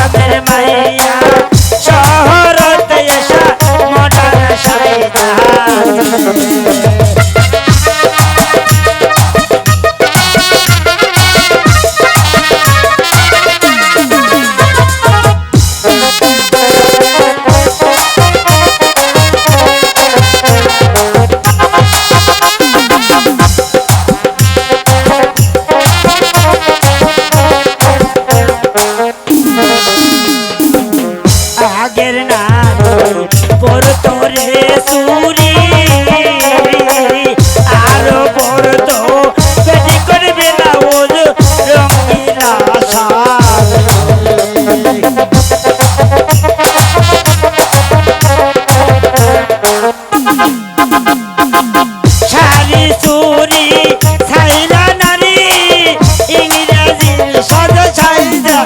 গ্রামের মাইয়া শহরতে এসা মডার্ন সাইজা আগের নারী পড়তো রে চুরি আরো পড়তো বেটি করবে না ওজ রঙিলা শাড়ি চুরি ছাইলা নারী ইংরেজি সদ ছাইলা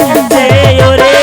ওরে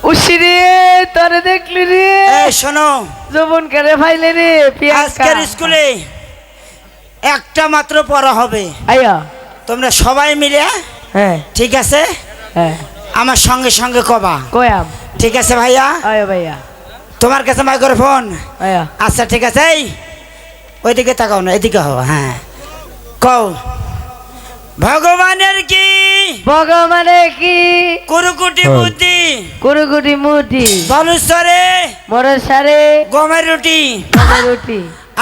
উশিরে তোরে দেখলি রে এই শোনো জবন করে ফাইলে রে আজকের স্কুলে একটা মাত্র পড়া হবে আইয়া তোমরা সবাই মিলে হ্যাঁ ঠিক আছে হ্যাঁ আমার সঙ্গে সঙ্গে কবা কয়াম ঠিক আছে ভাইয়া আয়া ভাইয়া তোমার কাছে মাইক্রোফোন আয়া আচ্ছা ঠিক আছে এই ওইদিকে তাকাও না এদিকে হও হ্যাঁ কও ভগবানের কি ভগবানে কি কুরুকুটি বুদ্ধি কুরুকুটি মুটি বালুচরে মরের সারে গমের রুটি রুটি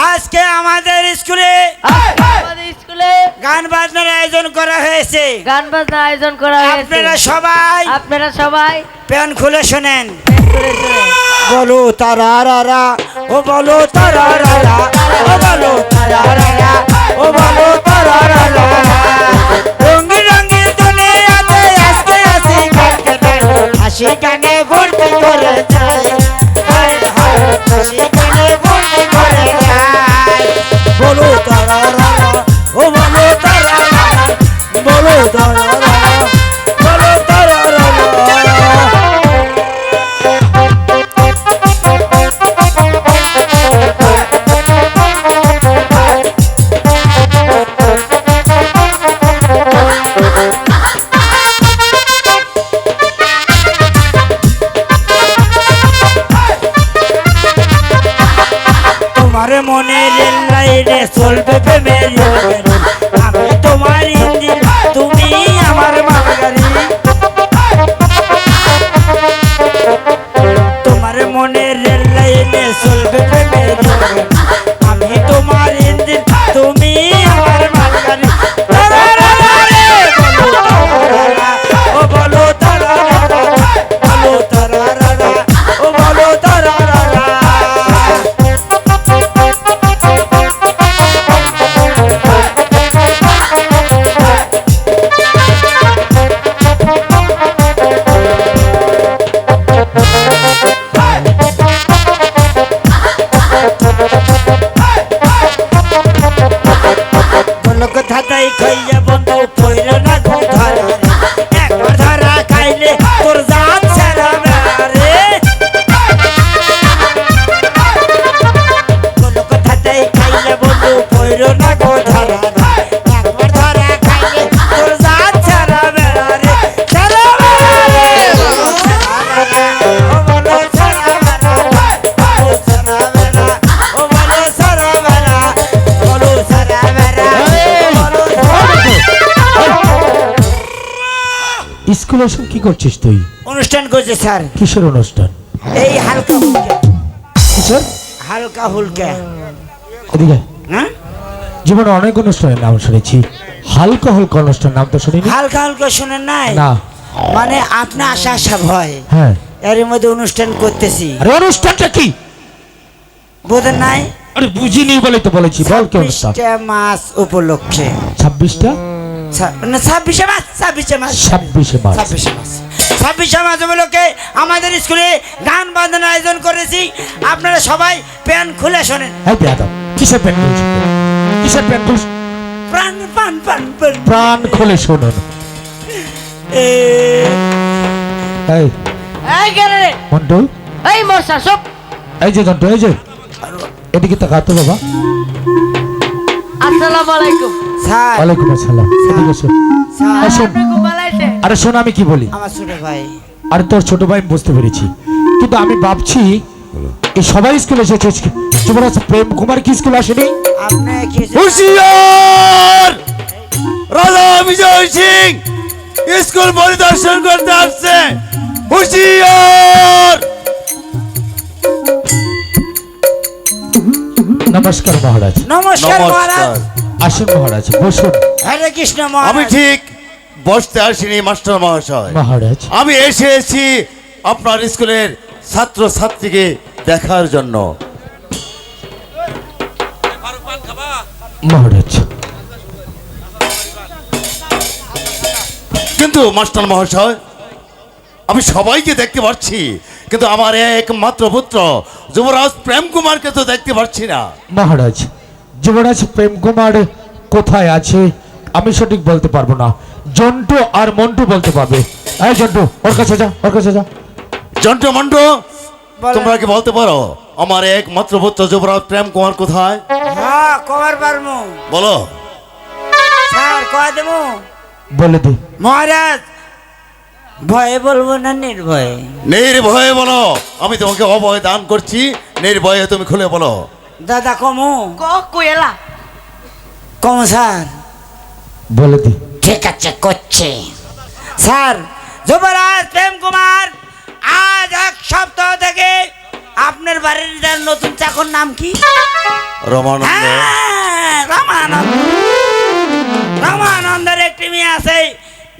আজকে আমাদের স্কুলে আমাদের স্কুলে গান বাজনার আয়োজন করা হয়েছে গান বাজনা আয়োজন করা হয়েছে আপনারা সবাই প্যান খুলে শোনেন শুনেন। বলো তারারা ও বলো তারারা ও বলো তারারা ও বলো তারারা রঙে রঙে দুনিয়াতে আজকে আসি হাসি গানে ভর্তি করে যায় হায় হায় হাসি গানে ভর্তি করে যায় বলো তারারা ও বলো তারারা বলো তারারা বলো তারারা তোমার মনে রেল লাইনে চলবে প্রেমের আমি তোমার ইঞ্জিন তুমি আমার মালগাড়ি তোমার মনে রেল লাইনে চলবে প্রেমের আমি তোমার ইঞ্জিন তুমি আমার মালগাড়ি ও বলো তারা বলো তারা ও বলো তারা ধাতাই খাইয়া বন্ধু পইল না গো ধরা একবার ধরা খাইলে তোর জান ছাড়াবে রে কোন কথাটাই খাইলে বন্ধু পইল না গো ধরা একবার ধরা খাইলে তোর জান ছাড়াবে রে ছাড়াবে রে ও বলো ছাড়াবে না ও ছাড়াবে না ও বলো ছাড়াবে না বলো ছাড়াবে না স্কুলে এসে কি করছিস তুই? অনুষ্ঠান করছে স্যার। কিসের অনুষ্ঠান? এই হালকা হুলকা। কিসের? হালকা হুলকা। এদিকে। হ্যাঁ? জীবনে অনেক অনুষ্ঠানের নাম শুনেছি, হালকা হুলকা অনুষ্ঠান নাম তো শুনিনি। হালকা হুলকা শুনেন নাই? না। মানে আপনি আশা আশা ভয়। হ্যাঁ। এর মধ্যে অনুষ্ঠান করতেছি, আরে অনুষ্ঠানটা কি? বোধন নাই? আরে বুঝিনি বলে তো বলেছি, বল কি অনুষ্ঠান? 26টা মাস উপলক্ষে। 26টা? না 26শে মাস, 26শে মাস, 26শে মাস। 26শে মাস, 26শে মাস উপলক্ষে আমাদের স্কুলে গান বাজনার আয়োজন করেছি। আপনারা সবাই প্যান খুলে শোনেন। এই বেয়াদব, কিসের প্যান খুলছ? কিসের প্যান খুলছ? প্রাণ পান পান পান। প্রাণ খুলে শুনুন। এ, এই এই কেনে রে? মন্টু, এই মশা সব এই যে জন্টু, এই যে এদিকে তাকাতো বাবা। আসসালামু আলাইকুম। স্যার, ওয়ালাইকুম আসসালাম। এদিকে শোন। স্যার, এই শোন, আপনি খুব ভালো আছেন? আরে শোন আমি কি বলি। আমার ছোট ভাই। আরে তোর ছোট ভাই আমি বুঝতে পেরেছি, কিন্তু আমি ভাবছি এই সবাই স্কুলে এসেছে, যুবরাজ প্রেম কুমার কি স্কুলে আসেনি? আপনি কি হুঁশিয়ার! রাজা বিজয় সিং স্কুল পরিদর্শন করতে আসছে। হুঁশিয়ার! নমস্কার মহারাজ। নমস্কার মহারাজ। আসুন মহারাজ, বসুন। হরে কৃষ্ণ আমি মহারাজ। ঠিক বসতে আসিনি মাস্টার মহাশয়, মহারাজ, আমি এসেছি আপনার স্কুলের ছাত্র ছাত্রীকে দেখার জন্য। মহারাজ, কিন্তু মাস্টার মহাশয়, আমি সবাইকে দেখতে পাচ্ছি, কিন্তু আমার একমাত্র পুত্র যুবরাজ প্রেম কুমারকে তো দেখতে পাচ্ছি না। মহারাজ, যুবরাজ প্রেম কুমার কোথায় আছে আমি সঠিক বলতে পারবো না। জন্টু আর মন্টু বলতে পারবে। এই জন্টু, ওর কাছে যা, ওর কাছে যা। জন্টু মন্টু, বলেন। তোমরা কি বলতে পারো আমার একমাত্র পুত্র যুবরাজ প্রেম কুমার কোথায়? হ্যাঁ, কবার পারমু। বলো। স্যার, কয় দেবো? বলে দে। মহারাজ, ভয়ে বলবো না নির্ভয়ে? নির্ভয়ে বলো, আমি তোমাকে অভয় দান করছি, নির্ভয়ে তুমি খুলে বলো। দাদা কমু? কোয়েলা কমু স্যার? বলে দে। ঠিক আছে, করছে। স্যার, যুবরাজ প্রেম কুমার আজ 1 সপ্তাহ থেকে আপনার বাড়ির নতুন চাকর নাম কি? রমানন্দ। হ্যাঁ, রামানন্দ। রামানন্দের একটি মেয়ে আছে,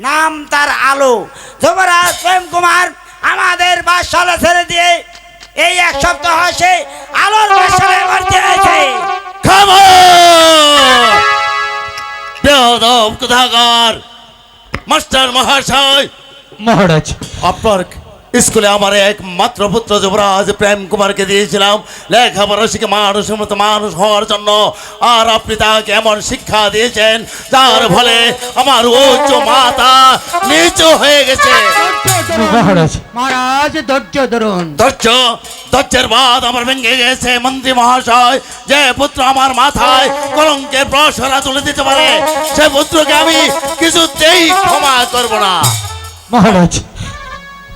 নাম তার আলো। যুবরাজ প্রেম কুমার আমাদের বাসশালা ছেড়ে দিয়ে এই 1 সপ্তাহ হয়েছে আলোর বাসশালায় ভর্তি হয়েছে। খামোশ! বেয়াদব কোথাকার! মাস্টার মহাশয়, মহারাজ, আপনার স্কুলে আমার একমাত্র পুত্র যুবরাজ প্রেম কুমারকে দিয়েছিলাম লেখাপড়া শিখে মানুষের মতো মানুষ হওয়ার জন্য, আর আপনি তাকে এমন শিক্ষা দিয়েছেন যার ফলে আমার উচ্চ মাথা নিচু হয়ে গেছে। মহারাজ, মহারাজ ধৈর্য ধরুন। ধৈর্যের বাদ আমার ভেঙে গেছে মন্ত্রী মহাশয়। যে পুত্র আমার মাথায় কলঙ্কের প্রসরা তুলে দিতে পারে, সে পুত্রকে আমি কিছুতেই ক্ষমা করব না। মহারাজ,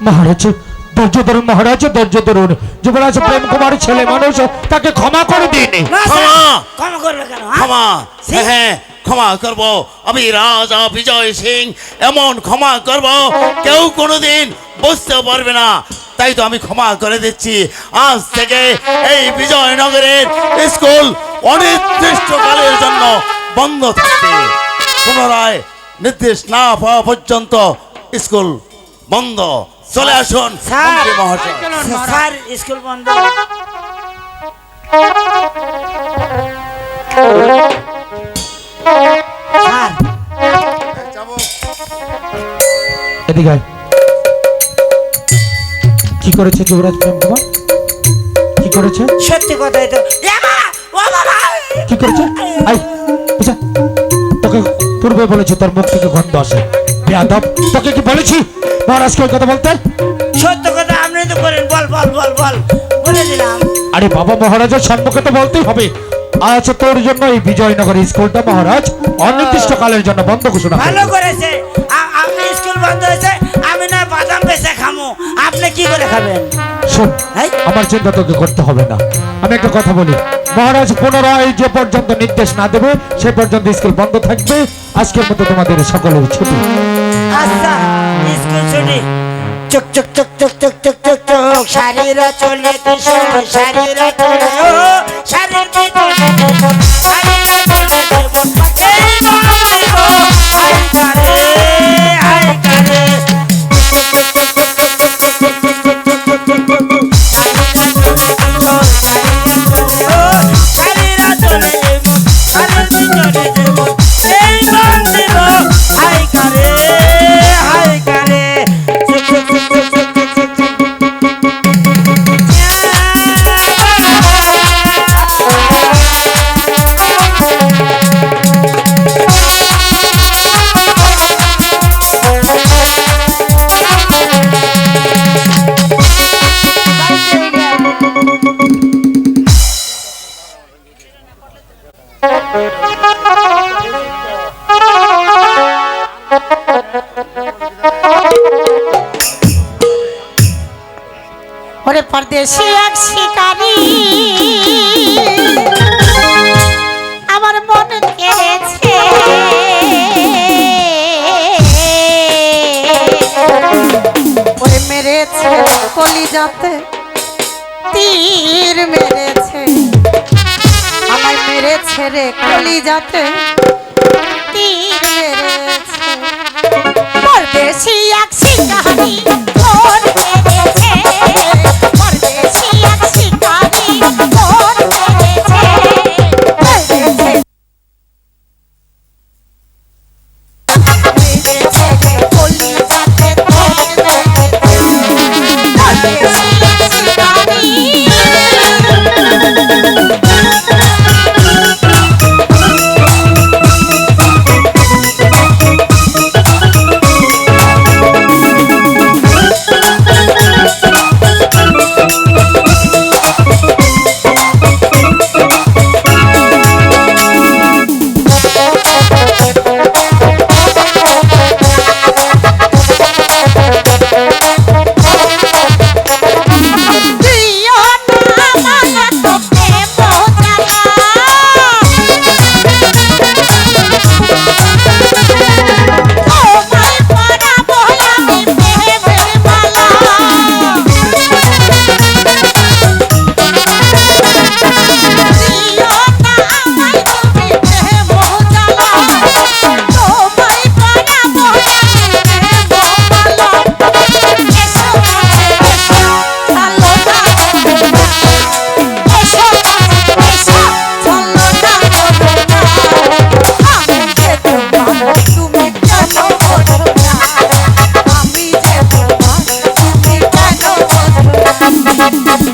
মহারাজ ধৈর্য ধরুন, মহারাজ ধৈর্য ধরুন। যুবরাজ প্রেম কুমার ছেলে মানুষ, তাকে ক্ষমা করে দিন। না স্যার, ক্ষমা! ক্ষমা করবে কেন? হ্যাঁ? ক্ষমা, হ্যাঁ ক্ষমা করব। আমি রাজা বিজয় সিং এমন ক্ষমা করব কেউ কোনোদিন বুঝতেও পারবে না। তাই তো আমি ক্ষমা করে দিচ্ছি। আজ থেকে এই বিজয়নগরের স্কুল অনির্দিষ্টকালের জন্য বন্ধ থাকবে। পুনরায় নির্দেশ না পাওয়া পর্যন্ত স্কুল বন্ধ। চলে আসুন স্যার, মন্ত্রী মহাশয়। স্যার, স্কুল বন্ধ। স্যার, এদিকে আয়। কি করেছে যুবরাজ প্রেম কুমার? কি করেছে? সত্যি কথাই তো। এ বাবা, ও বাবা! কি করেছে? আই, বুঝা, তোকে পূর্বে বলেছি তোর মুখ থেকে গন্ধ আসে। বেয়াদব, তোকে কি বলেছি মহারাজকে ওই কথা বলতে? সত্য কথা আপনি তো করেন। বল বল বল বল, বলে দিলাম। আরে বাবা, মহারাজের সম্মুখে তো বলতেই হবে। আজ তোর জন্য এই বিজয়নগর স্কুলটা মহারাজ অনির্দিষ্টকালের জন্য বন্ধ ঘোষণা ভালো করলো। করেছে। আপনি স্কুল বন্ধ হয়েছে, আমি না বাদাম বেচে খামো, আপনি কি করে খাবেন? শোন, এই? আমার চিন্তা তোকে করতে হবে না। আমি একটা কথা বলি, মহারাজ পুনরায় যে পর্যন্ত নির্দেশ না দেবে সে পর্যন্ত স্কুল বন্ধ থাকবে। আজকের মতো তোমাদের সকলের ছুটি। আচ্ছা, স্কুল ছুটি। চক চক চক চক চক চক চক চক, শাড়িরা চলে কিশোর, শাড়িরা চলে ও শাড়ির ভিতরে শাড়িরা চলে দেব। এই বাবাই গো, আই কারে, আই কারে। চক চক চক চক চক চক চক চক চক চক চক। পরদেশি এক শিকারী আমার মন কেড়েছে, ওই মেরেছে কলিজাতে তীর মেরেছে, আমায় মেরেছে রে কলিজাতে তীর মেরেছে। পরদেশি এক শিকারী মন কেড়েছে, পরদেশি এক শিকারী মন কেড়েছে, মেরেছে রে কলিজাতে তীর মেরেছে। পরদেশি এক শিকারী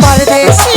পরদেশি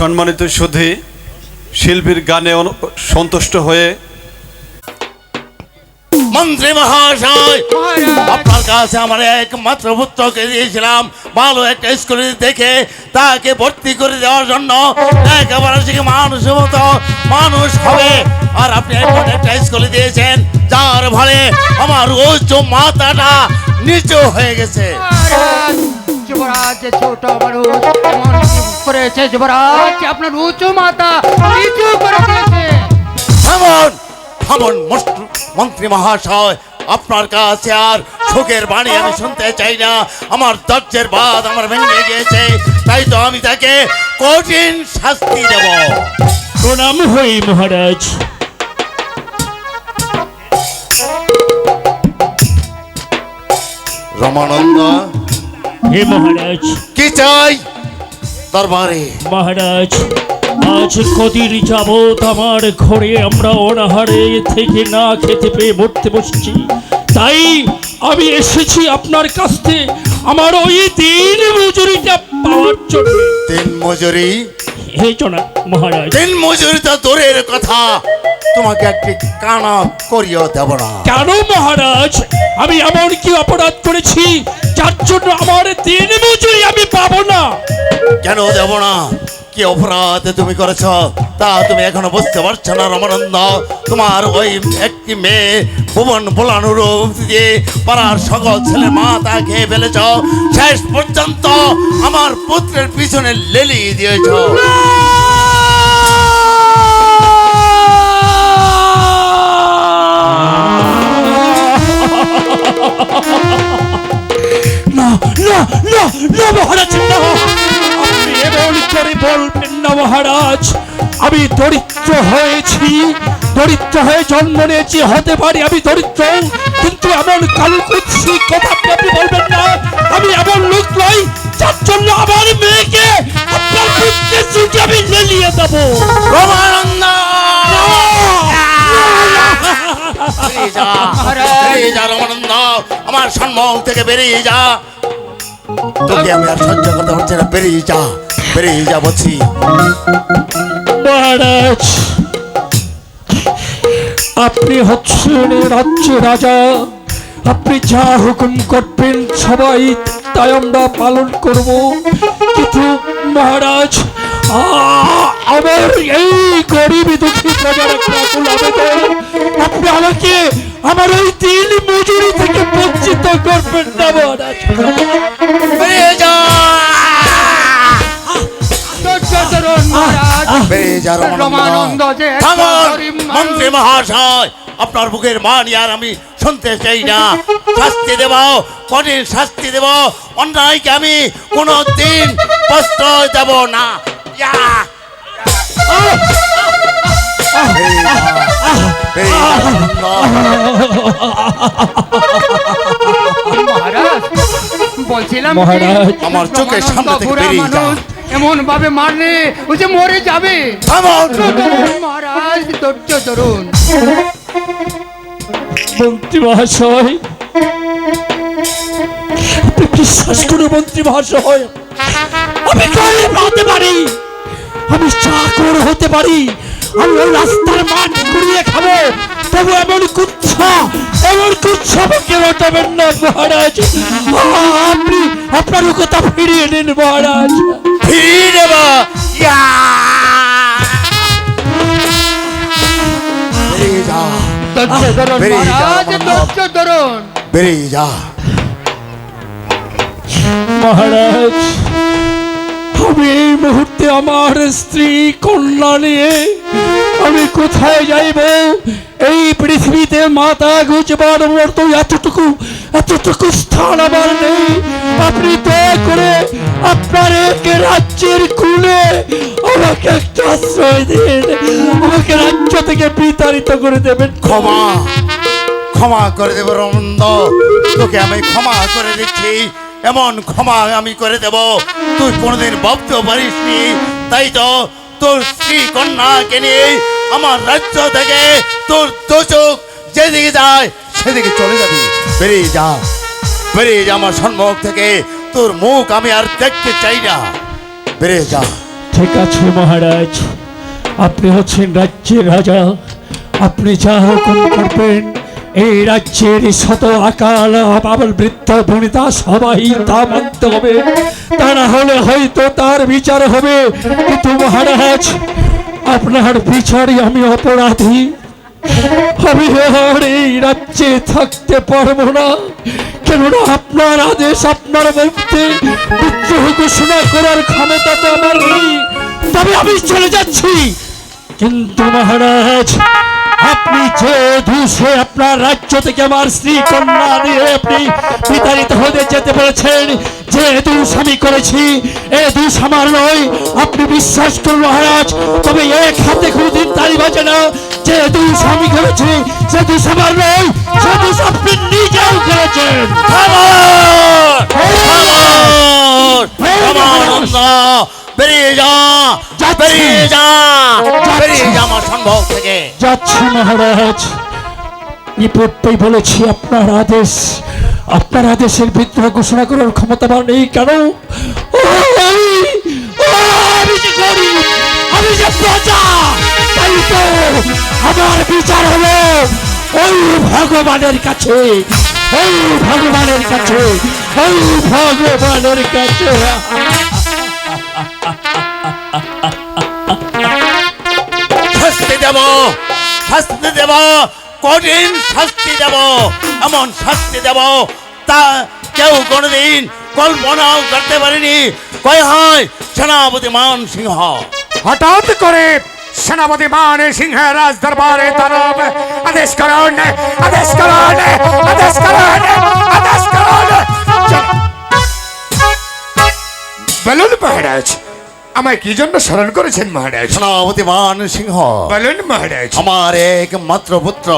সম্মানিত সুধী, শিল্পীর গানে সন্তুষ্ট হয়ে মন্ত্রী মহাশয়, আপনার কাছে আমার একমাত্র পুত্রকে দিয়েছিলাম ভালো একটা স্কুলে দেখে তাকে ভর্তি করে দেওয়ার জন্য, একেবারে সে মানুষের মতো মানুষ হবে। আর আপনি এমন একটা স্কুলে দিয়েছেন যার ফলে আমার উচ্চ মাথাটা নিচু হয়ে গেছে। যুবরাজ ছোট মানুষ এমন করেছে, যুবরাজ আপনার উঁচু মাথা নিচু করে দিয়েছে। থামুন থামুন মন্ত্রী মহাশয়, আপনার কাছে আর সুখের বাণী আমি শুনতে চাই না। আমার ধৈর্যের বাঁধ আমার ভেঙে গিয়েছে, তাই তো আমি তাকে কঠিন শাস্তি দেব। প্রণাম হই মহারাজ। রমানন্দ, হে মহারাজ। কি চাই দরবারে? মহারাজ, আজ কদিন যাবৎ আমার ঘরে আমরা অনাহারে থেকে না খেতে পেয়ে মরতে বসছি, তাই আমি এসেছি আপনার কাছ থেকে আমার ওই দিন মজুরিটা পাওয়ার জন্য। দিন মজুরি? হে জনাব মহারাজ। দিন মজুরি তো দূরের কথা, তোমাকে একটি কানা করিও দেব না। কেন মহারাজ? আমি এমন কি অপরাধ করেছি যার জন্য আমার দিন মজুরি আমি পাবো না? কেন দেব না? কি অপরাধ তুমি করেছ তা তুমি এখনো বুঝতে পারছো না রমানন্দ? তোমার ওই একটি মেয়ে ভুবন বোলানোর দিয়ে পাড়ার সকল ছেলে মা তা খেয়ে ফেলেছ, শেষ পর্যন্ত আমার পুত্রের পিছনে লেলি দিয়েছ। না না না না মহারাজ, না, আপনি এমন করে বলবেন না মহারাজ। আমি দরিদ্র হয়েছি, দরিদ্র হয়ে জন্ম নিয়েছি, হতে পারি আমি দরিদ্র, কিন্তু এমন কালকুৎসি কথা আপনি বলবেন না। আমি এমন লোক নই যার জন্য আমার মেয়েকে আপনার পুত্রের চুটি আমি লেলিয়ে দেবো। রমানন্দ, বেরিয়ে যা, বেরিয়ে যা রমানন্দ, আমার সম্মুখ থেকে বেরিয়ে যা। তোকে আমি আর সহ্য করতে পারছি না, বেরিয়ে যা, বেরিয়ে যা বলছি। মহারাজ, আপনি হচ্ছেন এ রাজ্যের রাজা, আপনি যা হুকুম করবেন সবাই তাই আমরা পালন করব। কিন্তু মহারাজ, আমার এই গরিব দুঃখী প্রজার একটা আকুল আবেদন, আপনি আমাকে আমার ওই দিন মজুরি থেকে বঞ্চিত করবেন না মহারাজ। বেরিয়ে যা, ধৈর্য ধরুন মহারাজ। বেরিয়ে যা রমানন্দ রমানন্দ। যে একটা থামুন গরিব মানুষ। মন্ত্রী মহাশয়, আপনার বুকের মানি আর আমি শুনতে চাই না। শাস্তি দেব, কঠিন শাস্তি দেব, অন্যায়কে আমি কোনো দিন প্রশ্রয় দেব না। ইয়া! বেরিয়ে যা, বেরিয়ে যা রমানন্দ। মহারাজ বলছিলাম কি, মহারাজ, আমার চোখের সামনে থেকে বুড়া বেরিয়ে যা। মানুষ এমন ভাবে মারলে ও যে মরে যাবে। থামুন। মহারাজ ধৈর্য ধরুন। মন্ত্রী মহাশয়, আপনি বিশ্বাস করুন মন্ত্রী মহাশয়, আমি গরিব হতে পারি, আমি চাকর হতে পারি, আমি ওই রাস্তার মাঠ ঘুরিয়ে খাবো, তবু এমন কুচ্ছা আমাকে ওঠাবেন না মহারাজ। আপনি আপনার কথা ফিরিয়ে নিন মহারাজ। ফিরিয়ে দেব। ইয়া! বেরিয়ে যা, ধৈর্য ধরুন বেরিয়ে যা, মহারাজ, রমানন্দ। ধৈর্য ধরুন। বেরিয়ে যা। মহারাজ, আমি এই মুহূর্তে আমার স্ত্রী কন্যা নিয়ে আমি কোথায় যাইব? এই পৃথিবীতে মাথা গুজবার মতো এতটুকু স্থান আমার নেই। আপনি দয়া করে আপনার এক রাজ্যের কুলে আমাকে একটা আশ্রয় দিন, আমাকে রাজ্য থেকে বিতাড়িত করে দেবেন। ক্ষমা করে দেব রমানন্দ, তোকে আমি ক্ষমা করে দিচ্ছি। এমন ক্ষমা আমি করে দেব তুই কোনোদিন ভাবতেও পারিসনি। তাই তো তোর স্ত্রী কন্যাকে নিয়ে আমার রাজ্য থেকে তোর দোচক যেদিকে যায় সেদিকে চলে যাবি। বেরিয়ে যা, বেরিয়ে যা আমার সম্মুখ থেকে, তোর মুখ আমি আর দেখতে চাই না। বেরিয়ে যা। ঠিক আছে মহারাজ, আপনি হচ্ছেন রাজ্যের রাজা, আপনি যা হুকুম করবেন এই রাজ্যের শত আকাল আবাল বৃদ্ধ বনিতা সবাই তা মানতে হবে, তা না হলে হয়তো তার বিচার হবে। কিন্তু মহারাজ, আপনার বিচারে আমি অপরাধী, আমি আর এই রাজ্যে থাকতে পারবো না, কেননা আপনার আদেশ, আপনার মধ্যে বিদ্রোহ ঘোষণা করার ক্ষমতা তো আমার নেই। তবে আমি চলে যাচ্ছি। কিন্তু মহারাজ, আপনি যে দুষে আপনার রাজ্য থেকে আমার স্ত্রী কন্যা নিয়ে আপনি বিতাড়িত হতে যেতে বলেছেন, যে দুষ আমি করেছি এ দুষ আমার নয়, আপনি বিশ্বাস করুন মহারাজ। তবে এক হাতে কোনোদিন তালি বাজে না। যে দুষ আমি করেছি সে দুষ আমার নয়, সে দুষ আপনি নিজেও করেছেন। রামানন্দ, বেরিয়ে যা, বেরিয়ে যা, বেরিয়ে যা আমার সম্ভব থেকে। যাচ্ছি মহারাজ। নিপট্টই বলেছি আপনার আদেশ, আপনার আদেশের বিদ্রোহ ঘোষণা করার ক্ষমতা আমার নেই। কেন? আমি যে গরিব, আমি যে প্রজা, তাই তো আমার বিচার হলো ওই ভগবানের কাছে, ওই ভগবানের কাছে, ওই ভগবানের কাছে। শাস্তি দেব, শাস্তি দেব, কঠিন শাস্তি দেব, এমন শাস্তি দেব তা কেউ কোনোদিন কল্পনাও করতে পারেনি। কয় হয় সেনাপতি মান সিংহ। হঠাৎ করে সেনাপতি মান সিংহের রাজ দরবারে তরফ আদেশ করুন, আদেশ করুন, আদেশ করুন, আদেশ করুন। বলুন মহারাজ, আমায় কি জন্য স্মরণ করেছেন মহারাজ? সেনাপতি মান সিংহ, বলুন মহারাজ। আমার একমাত্র পুত্র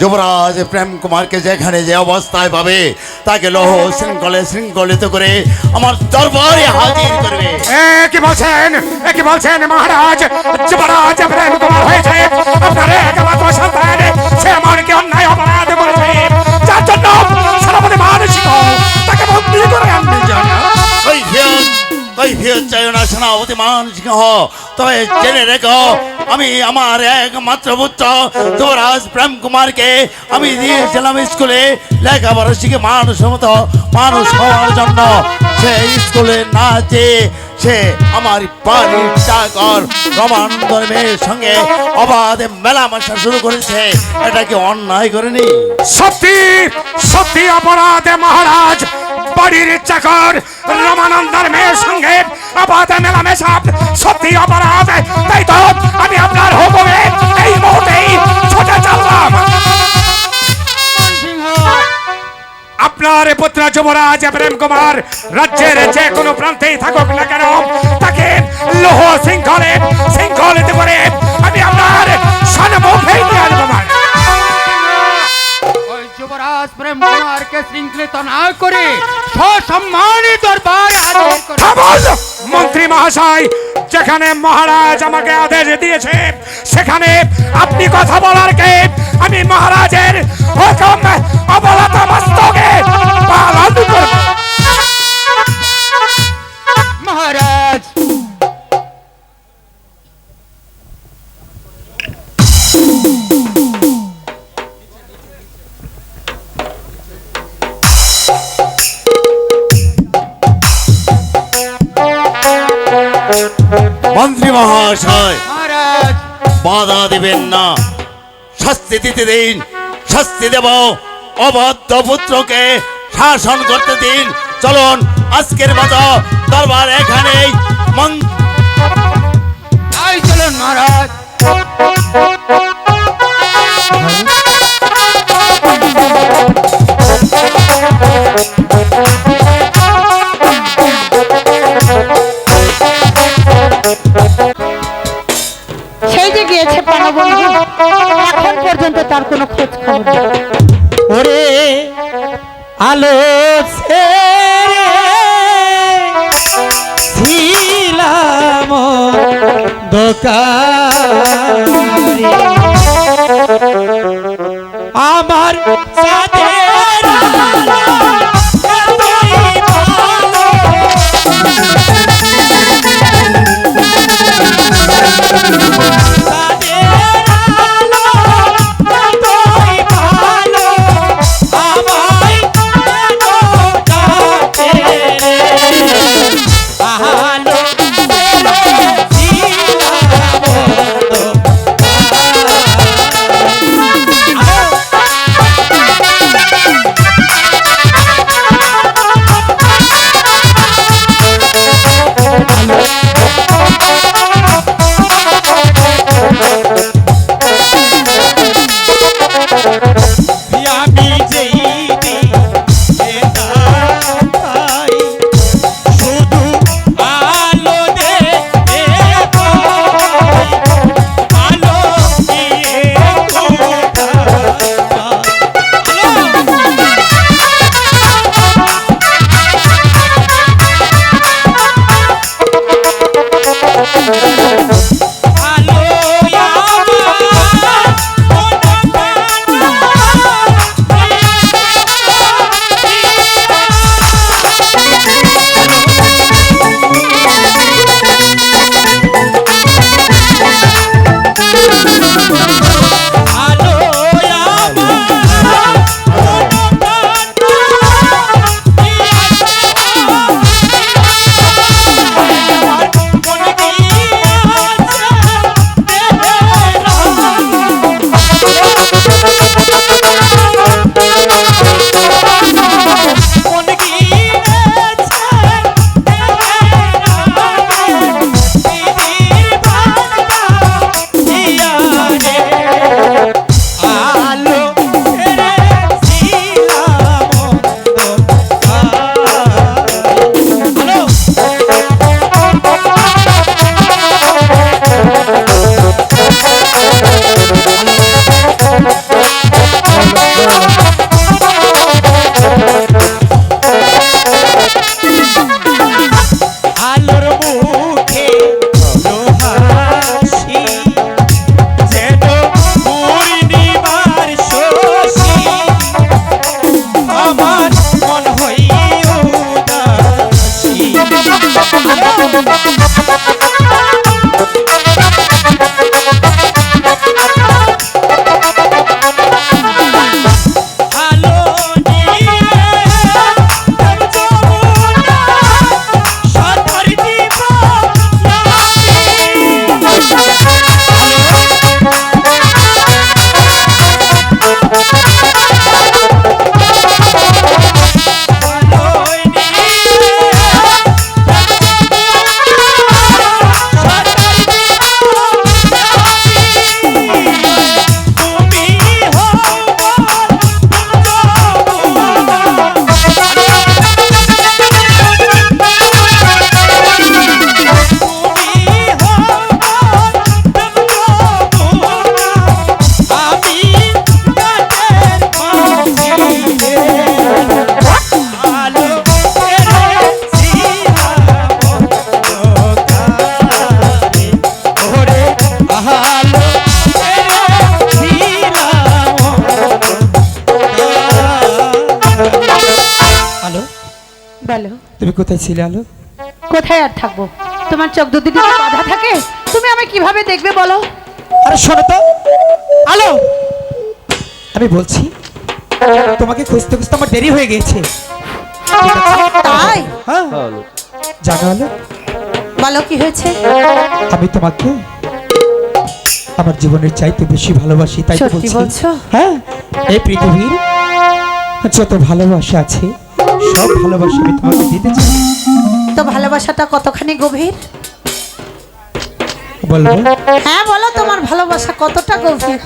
যুবরাজ প্রেম কুমারকে যেখানে যে অবস্থায় পাবে তাকে লৌহ শৃঙ্খলে শৃঙ্খলিত করে আমার দরবারে হাজির করবে। কি বলছেন, কি বলছেন মহারাজ? যুবরাজ প্রেম কুমার হয়েছে আপনার একমাত্র সন্তান, সে এমনকি অন্যায় অপরাধ করেছে, যার জন্য সেনাপতি মান সিংহ তাকে বন্দী করে আনতে চান। কৈফিয়ত চাই না সেনাপতি মান সিংহ, তবে জেনে রেখো আমি আমার একমাত্র পুত্র যুবরাজ প্রেম কুমারকে আমি দিয়েছিলাম স্কুলে লেখাপড়া শিখে মানুষের মতো মানুষ হওয়ার জন্য। সে স্কুলে না যেয়ে সে আমার বাড়ির চাকর রমানন্দের মেয়ের সঙ্গে অবাধে মেলামেশা শুরু করেছে। এটা কি অন্যায় করেনি? সত্যি সত্যি অপরাধে মহারাজ, বাড়ির চাকর রমানন্দের মেয়ের সঙ্গে অবাধে মেলামেশা সত্যি অপরাধ। তাই তো আমি আপনার হুকুমে এই মুহূর্তেই ছুটে চললাম। আপনার পুত্র যুবরাজ প্রেম কুমার রাজ্যের যে কোনো প্রান্তেই থাকুক না কেন, তাকে লৌহ শৃঙ্খলে শৃঙ্খলিত করে আমি আপনার সম্মুখেই নিয়ে আসবো। ওই যুবরাজ প্রেম কুমারকে শৃঙ্খলিত না করে সসম্মানে দরবারে হাজির করে। খামোশ মন্ত্রী মহাশয়, যেখানে মহারাজ আমাকে আদেশ দিয়েছে সেখানে আপনি কথা বলার কে? আমি মহারাজের হুকুম অবলত মস্তকে পালন করব। মহারাজ, মন্ত্রী মহাশয়, মহারাজ, বাধা দিবেন না, শাস্তি দিতে দিন, শাস্তি দেব। অবাধ্য পুত্রকে শাসন করতে দিন। চলুন আজকের মতো দরবার এখানেই। তাই চলুন মহারাজ। সেই যে গিয়েছে প্রাণবন্ধু, এখন পর্যন্ত তার কোনো খোঁজ খবর নেই। ওরে আলো ছিলাম দোকানে, আমার চাঁদের আলো এতই ভালো। আলো নিয়ে যমুনা সাগর দিব বলো তুমি কোথায় ছিলে আলো? কোথায় আর থাকবো? তোমার চোখ দুটি বাধা থাকে, তুমি আমি কিভাবে দেখবে বলো? আরে শোনো তো আলো, আমি বলছি তোমাকে খুঁজতে খুঁজতে আমার দেরি হয়ে গেছে। তাই হ্যাঁ জানো আলো, বলো কি হয়েছে? আমি তোমাকে আমার জীবনের চাইতে বেশি ভালোবাসি, তাই তো সত্যি বলছি। বলছো? হ্যাঁ, এই পৃথিবীর যত ভালোবাসা আছে সব ভালোবাসা আমি তোমাকে দিতে চাই। তো ভালোবাসাটা কতখানি গভীর? বলবো? হ্যাঁ বলো, তোমার ভালোবাসা কতটা গভীর?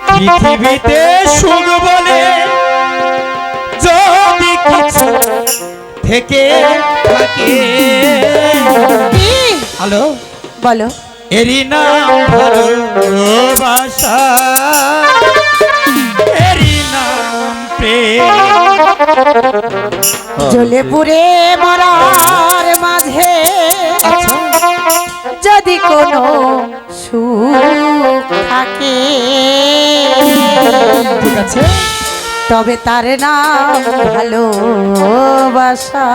পৃথিবীতে সুখ বলে যদি কিছু থেকে থাকে, কি? হ্যালো, বলো। এরই নাম ভালোবাসা, এরই নাম প্রেম। জ্বলে পুড়ে মরার মাঝে আচ্ছা, যদি কোনো সুখ থাকে, ঠিক আছে, তবে তার নাম ভালোবাসা।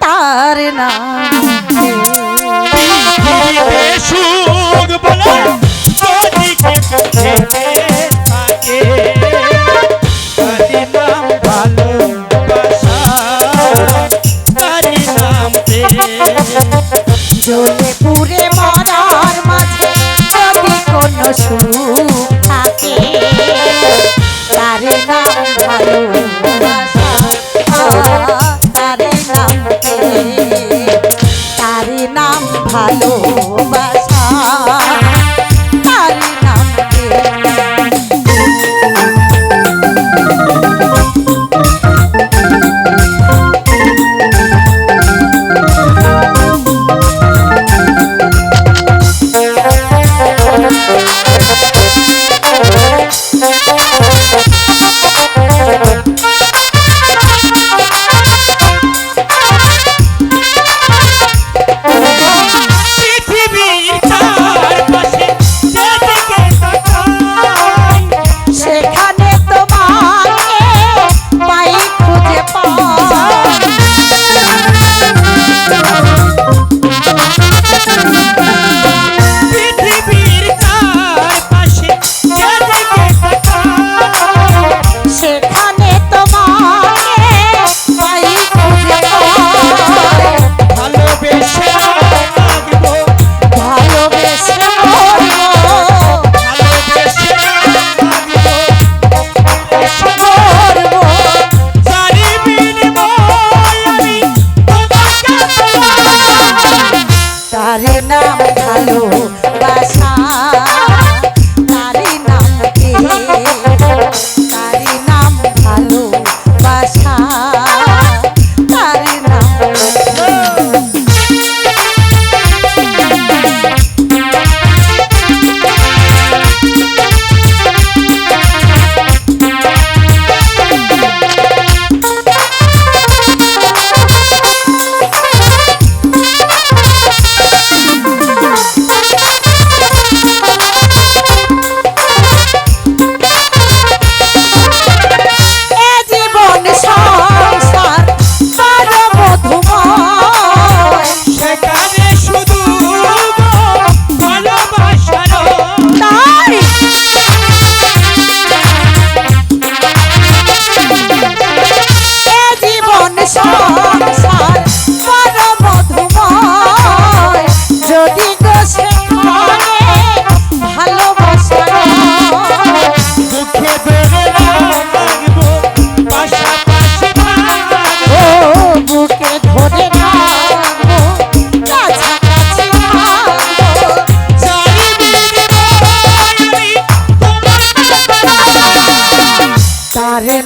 তার নাম পৃথিবীতে সুখ বলে যদি কিছু থেকে থাকে, এরই নাম ভালোবাসা, এরই নাম প্রেম। জ্বলে পুড়ে মরার মাঝে যদি কোনো সুখ থাকে, তার নাম ভালোবাসা। তার নাম প্রেম, তার নাম ভালোবাসা, তার নাম প্রেম।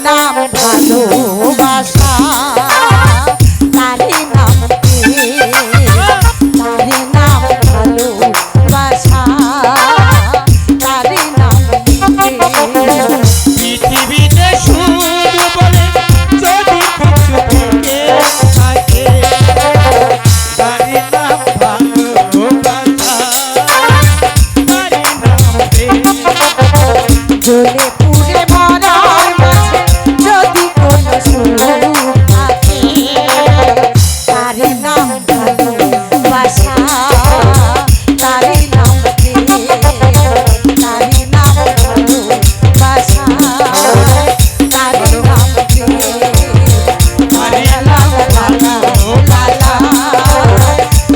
নাম ভালোবাসা, তারি নাম প্রেম, তারি নাম ভালোবাসা, তারি নাম প্রেম। পৃথিবীতে সুর বলে যদি কিছু থেকে থাকে, তারি নাম ভালোবাসা, তারি নাম প্রেম। জ্বলে পুড়ে মরার মাঝে যদি কোনো সুখ থাকে, তারি নাম ভালোবাসা, তারি নাম প্রেম, তারি নাম ভালোবাসা, তারি নাম প্রেম। তারি নাম ভালোবাসা,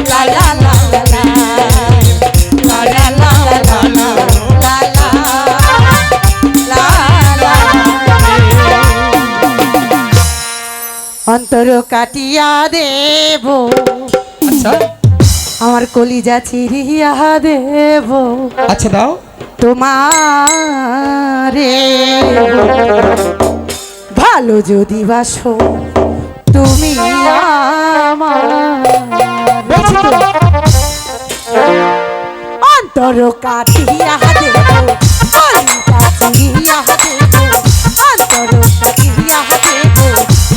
লা লা লা লা লা লা লা লা লা লা লা লা লা। অন্তর কাটিয়া দেব, আচ্ছা আমার কলিজা চিরিয়া দেব, আচ্ছা দাও। তোমারে ভালো যদি বাসো তুমি আমার। বলছি তো, অন্তর কাটিয়া দেব, কলিজা চিরিয়া দেব, অন্তর কাটিয়া দেব,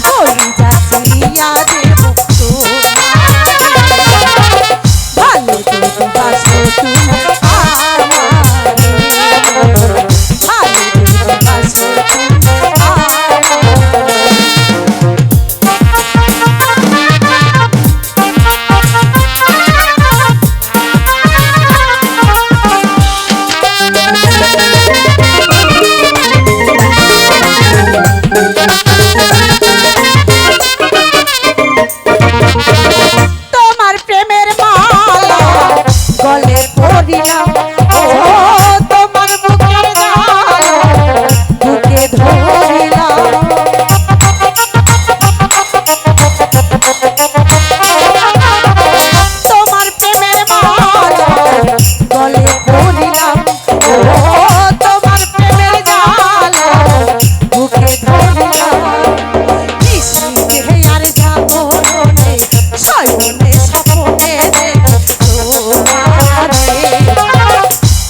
কলিজা চিরিয়া দেব তোমারে। ভালো যদি বাসো তুমি আমারে, ভালো যদি বাসো তুমি তোমার প্রেমের মালা গলে পরিলাম, ও তোমার বুকের জ্বালা বুকে ধরিলাম। তোমার প্রেমের মালা গলে পরিলাম, ও তোমার প্রেমের জ্বালা বুকে ধরিলাম। নিশিতে আর জাগরণে শয়নে স্বপ্নে দেখি তোমারে।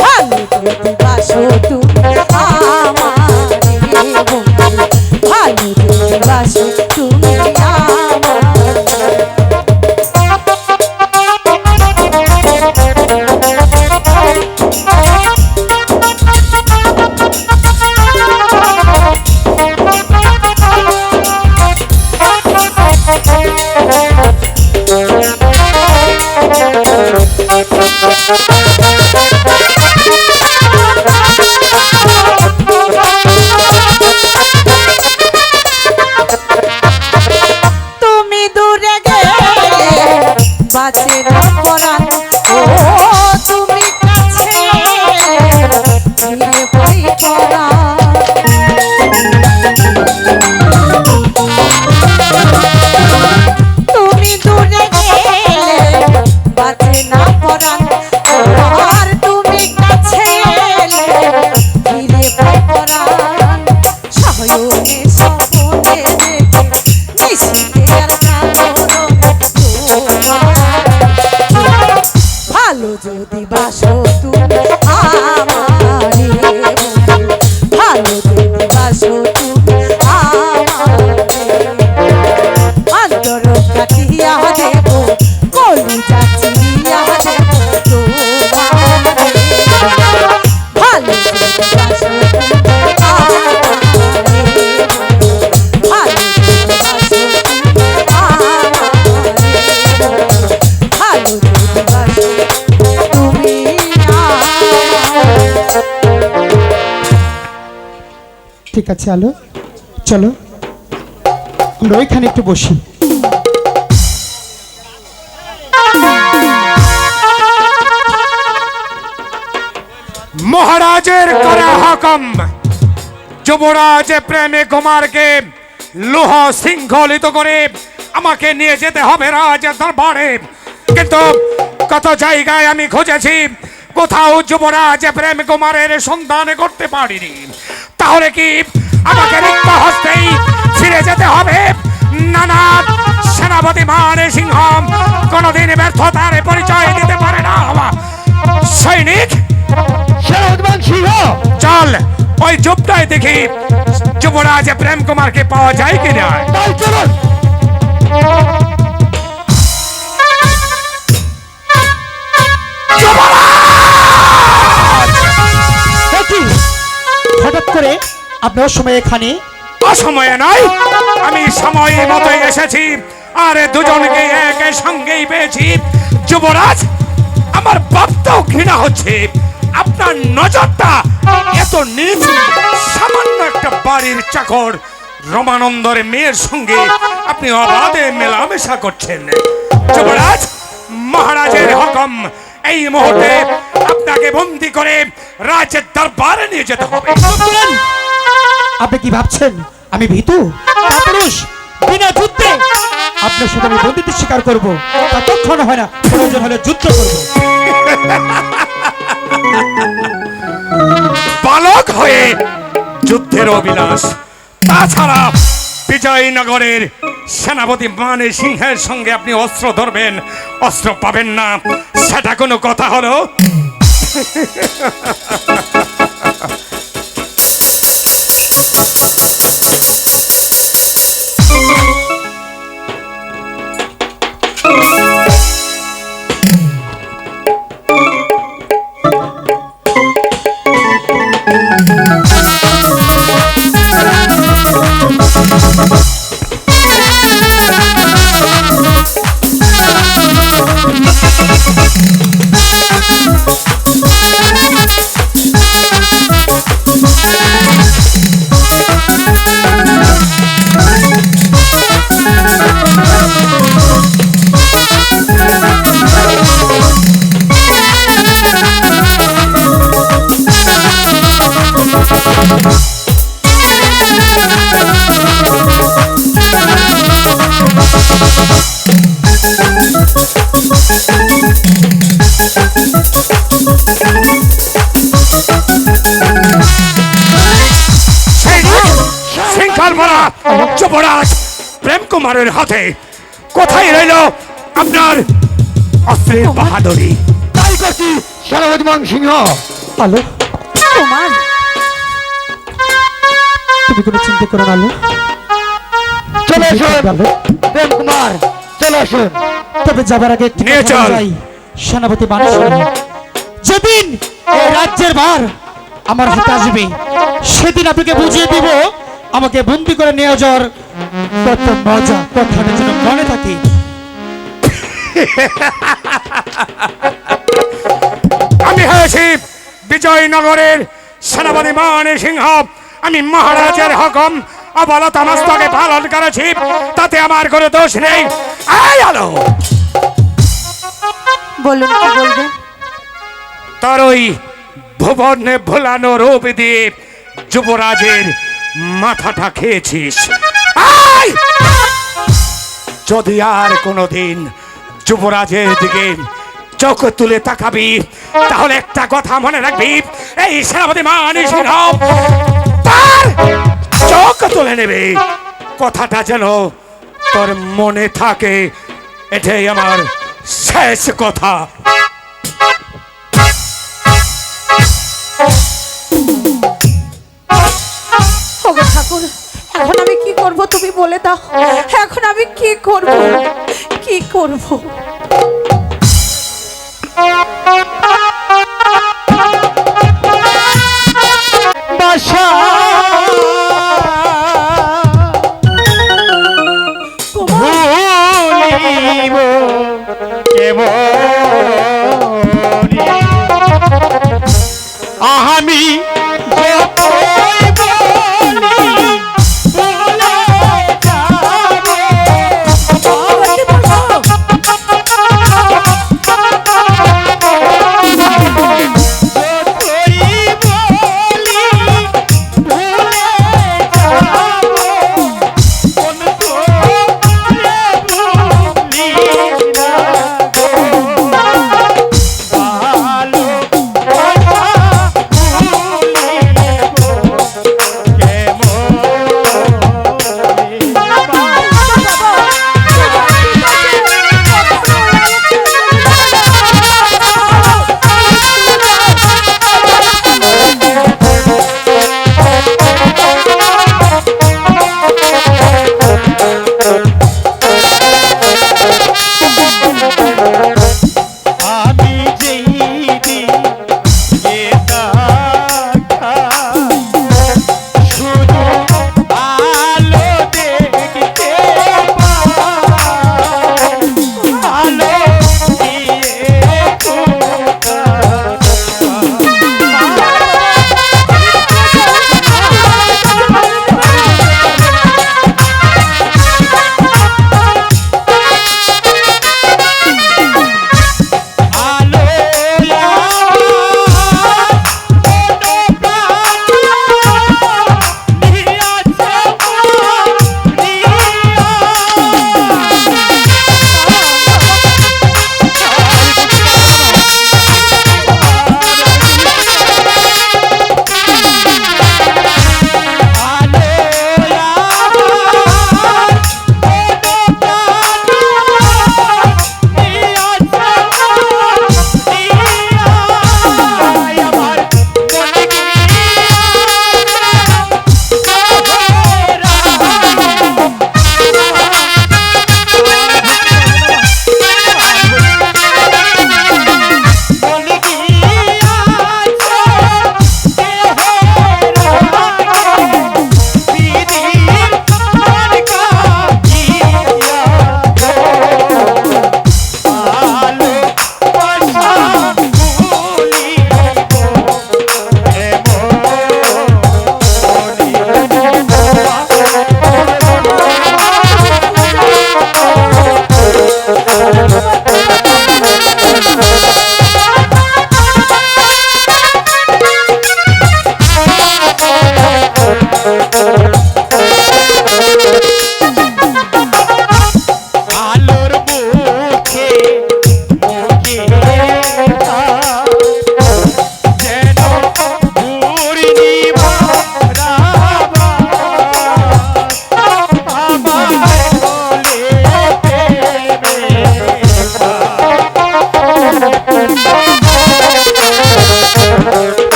ভালো যদি বাসো তুমি আমারে বন্ধু, ভালো যদি বাসো তুমি আমারে। তুমি দূরে গেলে বাঁচে না পরাণ, ও তুমি কাছে ফিরে বই পরাণ। তুমি দূরে গেলে বাঁচে না পরাণ, আর তুমি কাছে এলে ফিরে বই পরাণ। শয়নে স্বপ্নে দেখি নিশিতে আর জাগরণে তোমার। ভালো যদি বাসো তুমি আমারে বন্ধু, ভালো যদি বাসো তুমি আমারে। অন্তর কাটিয়া দেব, কলিজা চিরিয়া দেব তোমারে। ভালো যদি বাসো তুমি আমারে, ভালো যদি বাসো তুমি আমারে, ভালো যদি বাসো তুমি আমারে। ঠিক আছে আলো, চলো আমরা ওইখানে একটু বসি। মহারাজের করা হুকুম, যুবরাজ প্রেমে কুমারকে লোহ শৃঙ্খলিত করে আমাকে নিয়ে যেতে হবে রাজ দরবারে। কিন্তু কত জায়গায় আমি খুঁজেছি, কোথাও যুবরাজ প্রেম কুমারের সন্ধান করতে পারিনি। তাহলে কি আমাকে রিক্ত হস্তেই ফিরে যেতে হবে। না না, সেনাপতি মানে সিংহ কোনদিন ব্যর্থতার পরিচয় দিতে পারে না। সৈনিক, চল ওই জুপটায় দেখি যুবরাজ প্রেম কুমারকে পাওয়া যায় কিনা। হঠাৎ করে আপনার সময় এখানে? অসময়ে নয়, আমি সময় মতো এসেছি। আর দুজনকে একে সঙ্গেই পেয়েছি। যুবরাজ, আমার বাপটাও ঘৃণা হচ্ছে। আপনার নজরটা এত নিচ, সামান্য একটা বাড়ির চাকর রমানন্দর মেয়ের সঙ্গে আপনি অবাধে মেলামেশা করছেন। যুবরাজ, মহারাজের হুকুম, এই মুহূর্তে আপনাকে বন্দী করে রাজের দরবারে নিয়ে যেতে হবে। আপনি কি ভাবছেন আমি ভীতু কাপুরুষ? বিনা যুদ্ধে আপনার সাথে আমি বন্দিত্ব স্বীকার করব, তা কখনো হয় না। প্রয়োজন হলে যুদ্ধ করব। বালক হয়ে যুদ্ধের অভিলাষ, তাছাড়া বিজয়নগরের সেনাপতি মানে সিংহের সঙ্গে আপনি অস্ত্র ধরবেন, অস্ত্র পাবেন না, সেটা কোনো কথা হলো? যুবরাজ প্রেম কুমারের হাতে কোথায় রইল আপনার অস্ত্রের বাহাদুরি? তাই করছি সেনাপতি মান সিংহ। আলো, কুমার, তুমি কোনো চিন্তা করো না। আলো, চলে আসুন আলো, প্রেম কুমার, চলে আসুন। তবে যাবার আগে একটি নিয়ে কথা চল। বলে যাই, সেনাপতি মানুষ যেদিন এই রাজ্যের ভার আমার হাতে আসবে, সেদিন আপনাকে বুঝিয়ে দিব আমাকে বন্দি করে নিয়ে যাওয়ার কত মজা। কথাটা যেন মনে থাকে। আমি হয়েছি বিজয়নগরের সেনাপতি মানে সিংহ। আমি মহারাজের হুকুম অবলত মস্তকে পালন করেছি, তাতে আমার কোনো দোষ নেই। এই আলো, বলুন কি বলবেন? তোর ওই ভুবনে ভোলানো রূপ দিয়ে যুবরাজের মাথাটা খেয়েছিস। এই! যদি আর কোনোদিন যুবরাজের দিকে চোখ তুলে তাকাবি, তাহলে একটা কথা মনে রাখবি, এই সেনাপতি মানে সিংহ তার চোখ তুলে নেবে। কথাটা যেন তোর মনে থাকে, এটাই আমার শেষ কথা। ওগো ঠাকুর, এখন আমি কি করব তুমি বলে দাও। এখন আমি কি করব, কি করব? বাসা ভুলিব কেবলি আমি যতই বলি ভুলে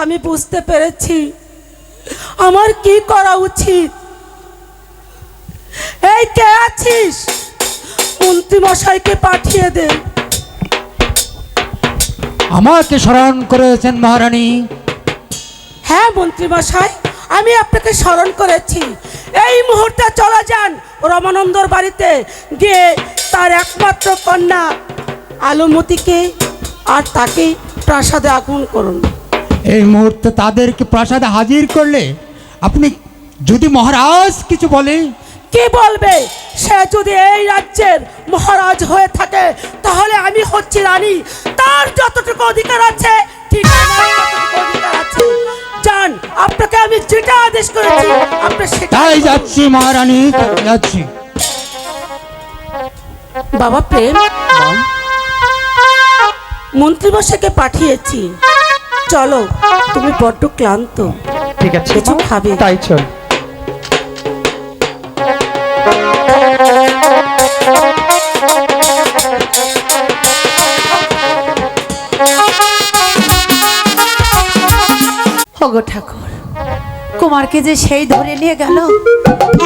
আমি বুঝতে পেরেছি আমার কি করা উচিত। এই কে আছিস, মন্ত্রী মশাইকে পাঠিয়ে দে। আমাকে স্মরণ করেছেন মহারানী। হ্যাঁ মন্ত্রী মশাই, আমি আপনাকে স্মরণ করেছি। এই মুহূর্তে চলে যান রমানন্দর বাড়িতে, গিয়ে তার একমাত্র কন্যা আলুমতিকে আর তাকে প্রাসাদে আগমন করুন। এই মুহূর্তে তাদেরকে প্রাসাদে হাজির করলে আপনি যদি মহারাজ কিছু বলে? কি বলবে? সে যদি এই রাজ্যের মহারাজ হয়ে থাকে তাহলে আমি হচ্ছি রানী। তার যতটুকু অধিকার আছে ঠিক আমার ততটুকু অধিকার আছে। যান, আপনাকে আমি যেটা আদেশ করেছি আপনি সেটাই তাই যাচ্ছি মহারানী, যাচ্ছি। বাবা প্রেম, মন্ত্রীমশাইকে পাঠিয়েছি, চলো। তুমি বড্ড ক্লান্ত, ঠিক আছে কিছু খাবে? তাই চল। ওগো ঠাকুর, কুমারকে যে সেই ধরে নিয়ে গেল,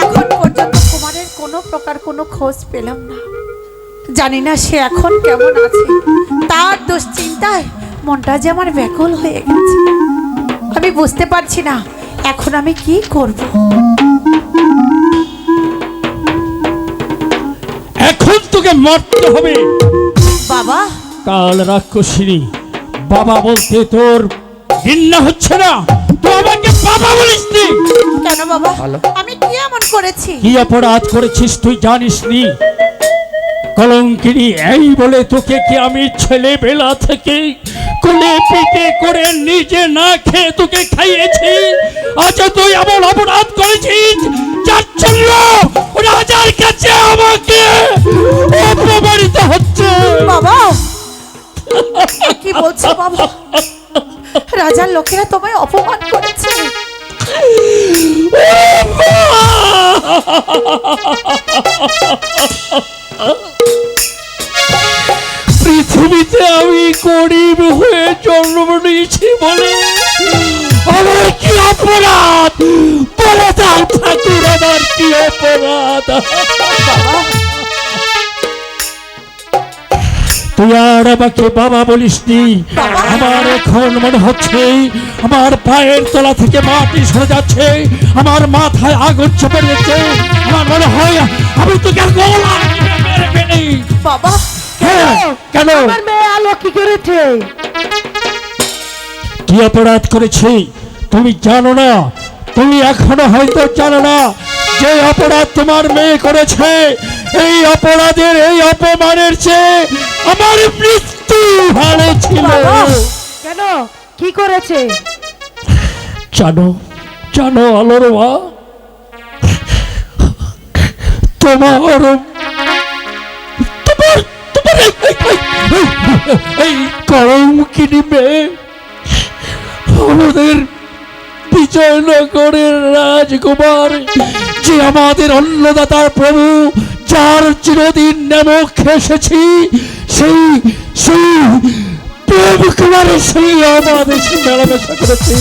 এখন পর্যন্ত কুমারের কোনো প্রকার কোনো খোঁজ পেলাম না। জানি না সে এখন কেমন আছে। তার দুশ্চিন্তায় মনটা যে আমার ব্যাকুল হয়ে গেছে। আমি বুঝতে পারছি না এখন আমি কি করব। এখন তোকে মরতে হবে বাবা, কাল রাক্ষসিনী। বাবা বলতে তোর ঘৃণা হচ্ছে না? তো আমাকে বাবা বলিস নি? কেন বাবা, আমি কি এমন করেছি? কি অপরাধ করেছিস তুই জানিস নি? কলঙ্কিনী এই বলে তোকে কি আমি ছেলেবেলা থেকে কোলে পিঠে করে নিজে না খেয়ে তোকে খাইয়েছি? আজ তুই এমন অপরাধ করেছিস যার জন্য রাজার কাছে আমাকে অপমানিত হচ্ছে। বাবা, কি বলছো বাবা? রাজার লোকেরা তোমায় অপমান করেছে? পৃথিবীতে আমি গরিব হয়ে জন্ম নিয়েছি বলে আমার কি অপরাধ বলে দাও ঠাকুর, আমার কি অপরাধ? তুই আর আমাকে বাবা বলিসনি। আমার এখন মনে হচ্ছে আমার পায়ের তলা থেকে মাটি সরে যাচ্ছে, আমার মাথায় আগুন চেপে যাচ্ছে। আমার মনে হয় আমি তোকে গলা মেরে ফেলি। বাবা, হ্যাঁ, কেন? আমার মেয়ে আলো কি করেছে? কি অপরাধ করেছি তুমি জানো না? তুমি এখনো হয়তো জানো না যে অপরাধ তোমার মেয়ে করেছে। এই অপরাধের, এই অপমানের চেয়ে আমার মৃত্যু ভালো ছিল। কেন, কি করেছে? জানো জানো আলোর মা, তোমার এই কলঙ্কিনী মেয়ে আমাদের বিজয়নগরের রাজকুমার, যে আমাদের অন্নদাতার প্রভু, যার চিরদিন নামক এসেছি, সেই সেই প্রেম কুমারের সেই আমাদের মেলামেশা করেছে।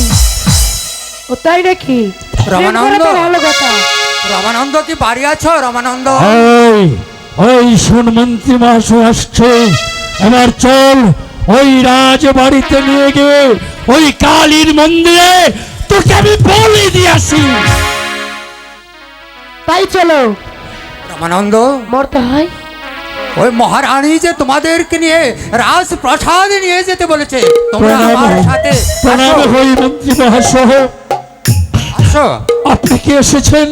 ও তাই নাকি? রমানন্দ, ভালো কথা। রমানন্দ কি বাড়ি আছো? রমানন্দ, ওই শোন, মন্ত্রী মহাশয় আসছে। এবার চল ওই রাজবাড়িতে নিয়ে গিয়ে ওই কালীর মন্দিরে তোকে আমি বলি দিয়ে আসি। তাই চলো। রমানন্দ, মরতে হয়। ওই মহারানী যে তোমাদেরকে নিয়ে রাজপ্রাসাদে নিয়ে যেতে বলেছে, তোমরা প্রণাম আমার সাথে প্রণাম আসো। হই মন্ত্রী মহাশয়। আসো। আপনি কি এসেছেন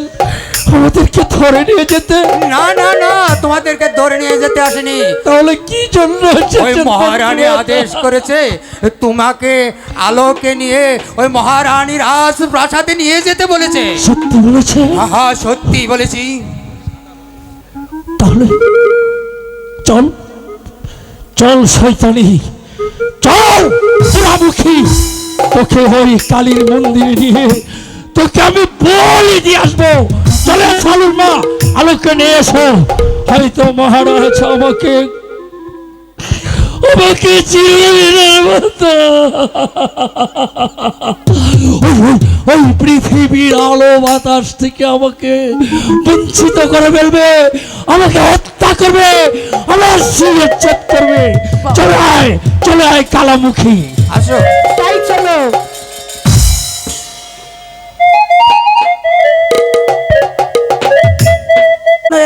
আমাদেরকে ধরে নিয়ে যেতে? না না না, তোমাদেরকে ধরে নিয়ে যেতে আসেনি। তাহলে কি জন্য ওই এসেছেন? মহারানী আদেশ করেছে তোমাকে আলোকে নিয়ে ওই মহারানী রাজপ্রাসাদে নিয়ে যেতে বলেছে। সত্যি বলেছে? হ্যাঁ, সত্যি বলেছি। তাহলে চল চল শয়তানি, চল পোড়ামুখী, তোকে ওই কালীর মন্দিরে নিয়ে তোকে আমি বলি দিয়ে আসবো। চলে সালুর মা, আলোকে নিয়ে এসো। হয়তো মহারাজ আমাকে আমাকে চিরদিনের মতো ওই পৃথিবীর আলো বাতাস থেকে আমাকে বঞ্চিত করে ফেলবে, আমাকে হত্যা করবে, আমার শিরচ্ছেদ করবে। চলে আয় কালামুখী। আসো। তাই চলো।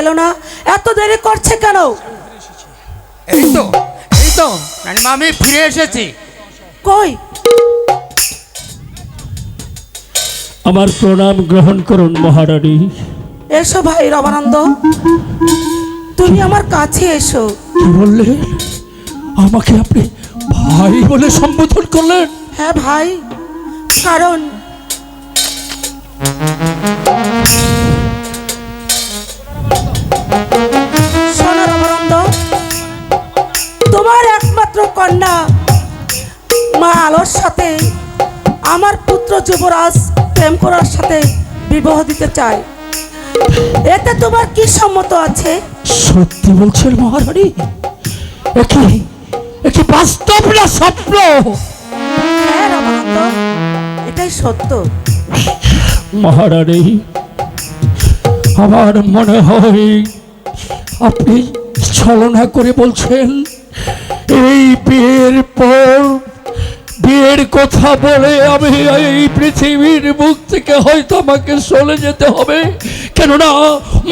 এলো না, এত দেরি করছে কেন? এই তো রানীমা, আমি ফিরে এসেছি। কই? আমার প্রণাম গ্রহণ করুন মহারানী। এসো ভাই রমানন্দ, তুমি আমার কাছে এসো। কি বললেন? আমাকে আপনি ভাই বলে সম্বোধন করলেন? হ্যাঁ ভাই, কারণ শোনো রমানন্দ, তোমার একমাত্র কন্যা মা আলোর সাথে আমার পুত্র যুবরাজ প্রেম করার সাথে বিবাহ দিতে চায়। এতে তোমার কি সম্মত আছে? সত্যি বলছেন মহারানী? একে বাস্তব না স্বপ্ন? হ্যাঁ রমানন্দ, এটাই সত্য। মহারানী, আমার মনে হয় আপনি ছলনা করে বলছেন। এই বিয়ের পর, বিয়ের কথা বলে আমি এই পৃথিবীর মুখ থেকে হয়তো আমাকে চলে যেতে হবে। কেননা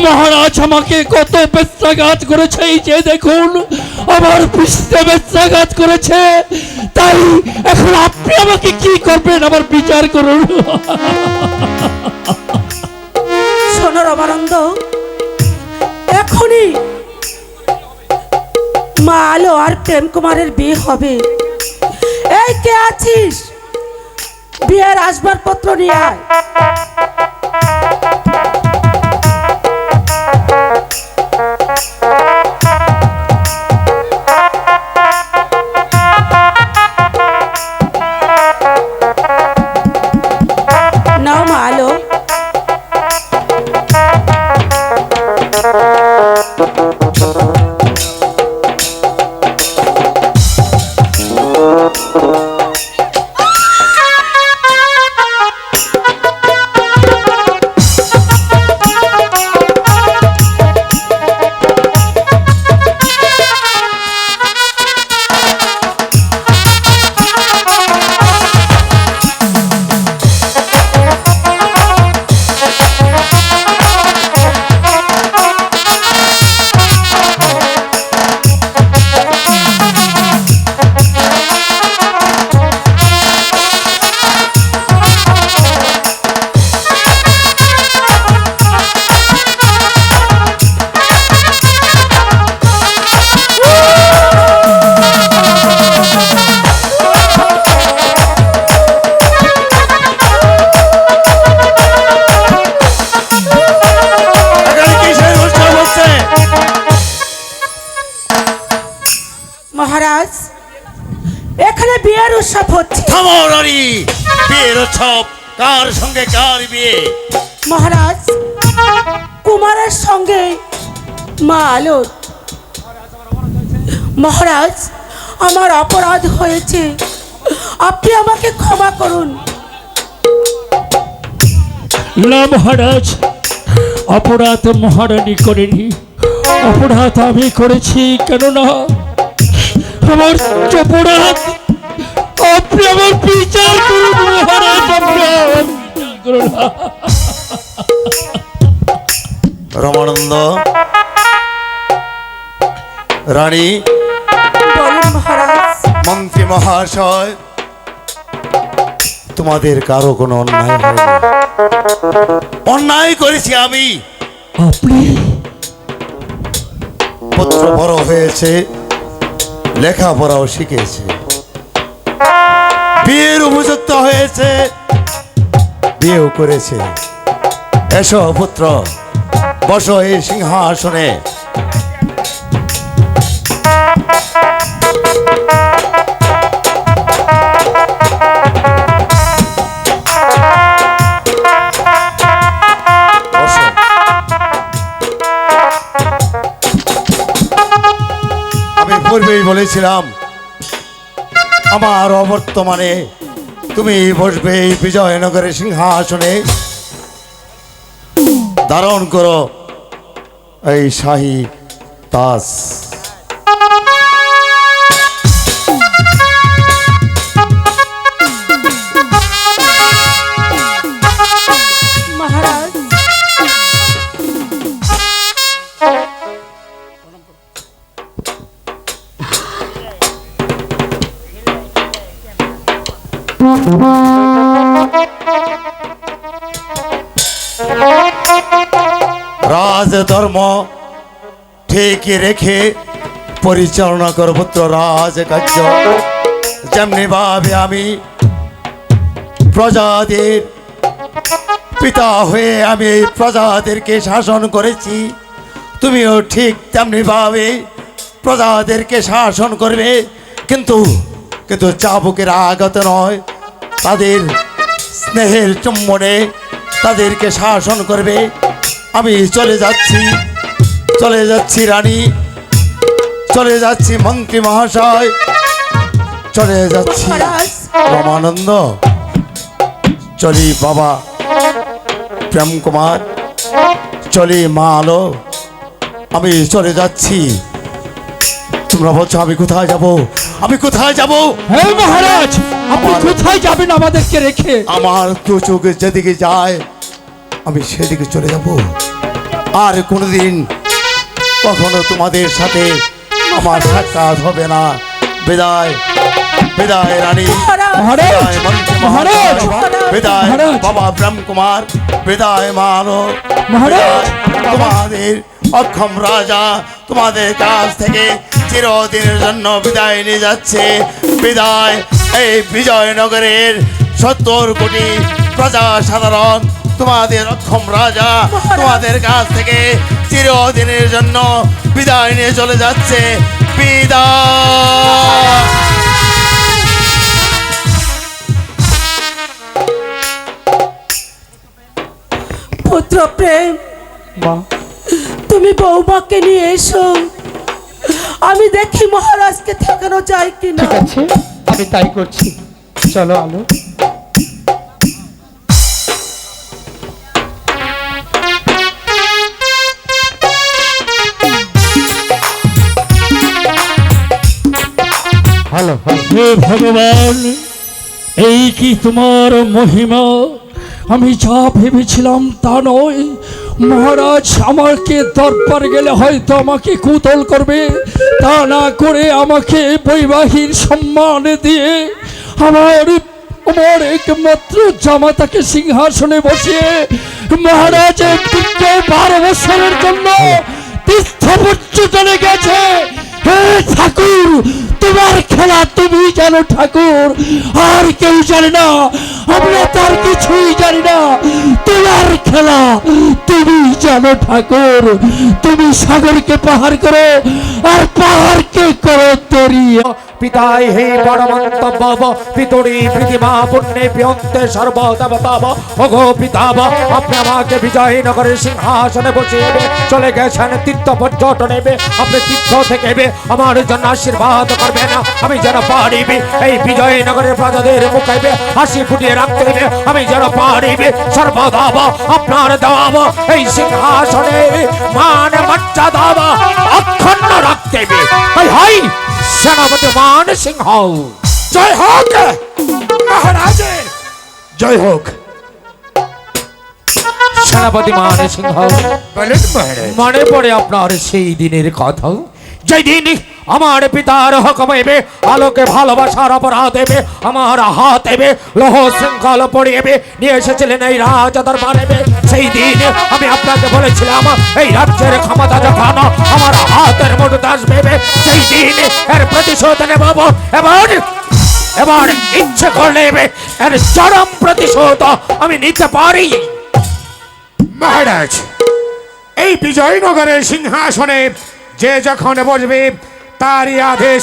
মহারাজ আমাকে কত বেত্রাঘাত করেছে, এই যে দেখুন আমার পৃষ্ঠে বেত্রাঘাত করেছে। তাই এখন আপনি আমাকে কি করবেন, আমার বিচার করুন। শোনো রমানন্দ, এখনই মা আলো আর প্রেম কুমারের বিয়ে হবে। এই কে আছিস, বিয়ের আসবাবপত্র নিয়ে আয়। নাও মা আলো। মহারাজ, এখানে বিয়ের উৎসব হচ্ছে। থামো রানী, বিয়ের উৎসব? কার সঙ্গে কার বিয়ে? মহারাজ, কুমারের সঙ্গে মা আলোর। মহারাজ, আমার অপরাধ হয়েছে, আপনি আমাকে ক্ষমা করুন। না মহারাজ, অপরাধ মহারানী করেনি, অপরাধ আমি করেছি। কেননা আমার অপরাধ, আপনি আমার বিচার করুন মহারাজ, রমানন্দ, রানী, বলুন মহারাজ। মন্ত্রী মহাশয়, তোমাদের কারো কোনো অন্যায় হয়নি। অন্যায় করেছি আমি। আপনি? পুত্র বড় হয়েছে, লেখাপড়াও শিখেছে, বিয়ের উপযুক্ত হয়েছে, বিয়েও করেছে। এসো পুত্র, বসো এই সিংহাসনে। বসো। আমি পূর্বেই বলেছিলাম আমার অবর্তমানে তুমি বসবে এই বিজয়নগরের সিংহাসনে, ধারণ করো এই শাহী তাজ। মহারাজ, রাজধর্ম ঠিক রেখে পরিচালনা করো পুত্র রাজকার্য। যেমনি ভাবে আমি প্রজাদের পিতা হয়ে আমি এই প্রজাদেরকে শাসন করেছি, তুমিও ঠিক তেমনি ভাবে প্রজাদেরকে শাসন করবে, কিন্তু কিন্তু চাবুকের আঘাত নয়, তাদের স্নেহের চুম্বনে তাদেরকে শাসন করবে। আমি চলে যাচ্ছি রানী, চলে যাচ্ছি মন্ত্রী মহাশয়, চলে যাচ্ছি মহারাজ। রমানন্দ, চলি বাবা প্রেম কুমার, চলি মা আলো, আমি চলে যাচ্ছি। তোমরা বলছো আমি কোথায় যাব, আমি কোথায় যাব? হ্যাঁ মহারাজ, আপনি কোথায় যাবেন আমাদেরকে রেখে? আমার দু চোখ যেদিকে যায় আমি সেদিকে চলে যাব। আর কোনোদিন কখনো তোমাদের সাথে আমার সাক্ষাৎ হবে না। বিদায়, বিদায় রানী, মহারাজ, বিদায় মন্ত্রী মহারাজ, বিদায় মহারাজ। বাবা প্রেম কুমার, বিদায় মা আলো, মহারাজ। বিদায় তোমাদের অক্ষম রাজা তোমাদের কাছ থেকে চিরদিনের জন্য বিদায় নিয়ে যাচ্ছে। বিদায় এই বিজয়নগরের 70 কোটি প্রজা সাধারণ, তোমাদের অক্ষম রাজা তোমাদের কাছ থেকে চিরদিনের জন্য বিদায় নিয়ে চলে যাচ্ছে। বিদায়। পুত্র প্রেম, মা, তুমি বৌমাকে নিয়ে এসো, আমি দেখি মহারাজকে ঠেকানো যায় কিনা। ঠিক আছে, আমি তাই করছি। চলো আলো। হ্যালো, হে ভগবান, এই কি তোমার মহিমা? আমি যা ভেবেছিলাম তা নয়। মহারাজ আমাকে দরবার গেলে হয়তো আমাকে কুতল করবে, তা না করে আমাকে বৈবাহিক সম্মান দিয়ে আমার আমার একমাত্র জামাতাকে সিংহাসনে বসিয়ে মহারাজের 12 বছরের জন্য তীর্থ পর্যটনে গেছে। হে ঠাকুর, তোমার খেলা তুমি জানো ঠাকুর, আর কেউ জানে না। আমরা তার কিছুই জানি না। তোমার খেলা তুমি জানো ঠাকুর। তুমি সাগরকে পাহাড় করো আর পাহাড়কে করো দরিয়া। পিতায় হে পরমন্তব্য পিতরি প্রতিমা পুণ্যে পিয়ন্তে সর্বদেবতাব ওগো পিতাব, আপনি আমাকে বিজয়নগরের সিংহাসনে বসিয়ে চলে গেছেন তীর্থ পর্যটনে। আপনি তীর্থ থেকে আমার জন্য আশীর্বাদ করবেন, আমি যেন পারিবে এই বিজয়নগরের প্রজাদের মুখে হাসি ফুটিয়ে রাখতে হবে। আমি যেন পারিবে সর্বদাব আপনার দেওয়াব এই সিংহাসনে মান মর্যাদা অক্ষুণ্ণ রাখতে হবে। হাই হাই সেনাপতি মান সিংহ, জয় হোক মহারাজের, জয় হোক। সেনাপতি মান সিংহ বলেন মহারাজ, মনে পড়ে আপনার সেই দিনের কথা, যেই দিন আমার পিতার হুকুম এবে আলোকে ভালোবাসার অপরাধ এবে আমার হাত এবে লৌহ শৃঙ্খল পড়িয়ে নিয়ে এসেছিলেন এই রাজ দরবারে। সেই দিন আমি আপনাকে বলেছিলাম এই রাজ্যের ক্ষমতা যখন আমার হাতের মধ্যে আসবে, সেই দিন এর প্রতিশোধ নেব। এবার ইচ্ছে করলে এর চরম প্রতিশোধ আমি নিতে পারি। মহারাজ, এই বিজয়নগরের সিংহাসনে যে যখন বসবে তারই আদেশ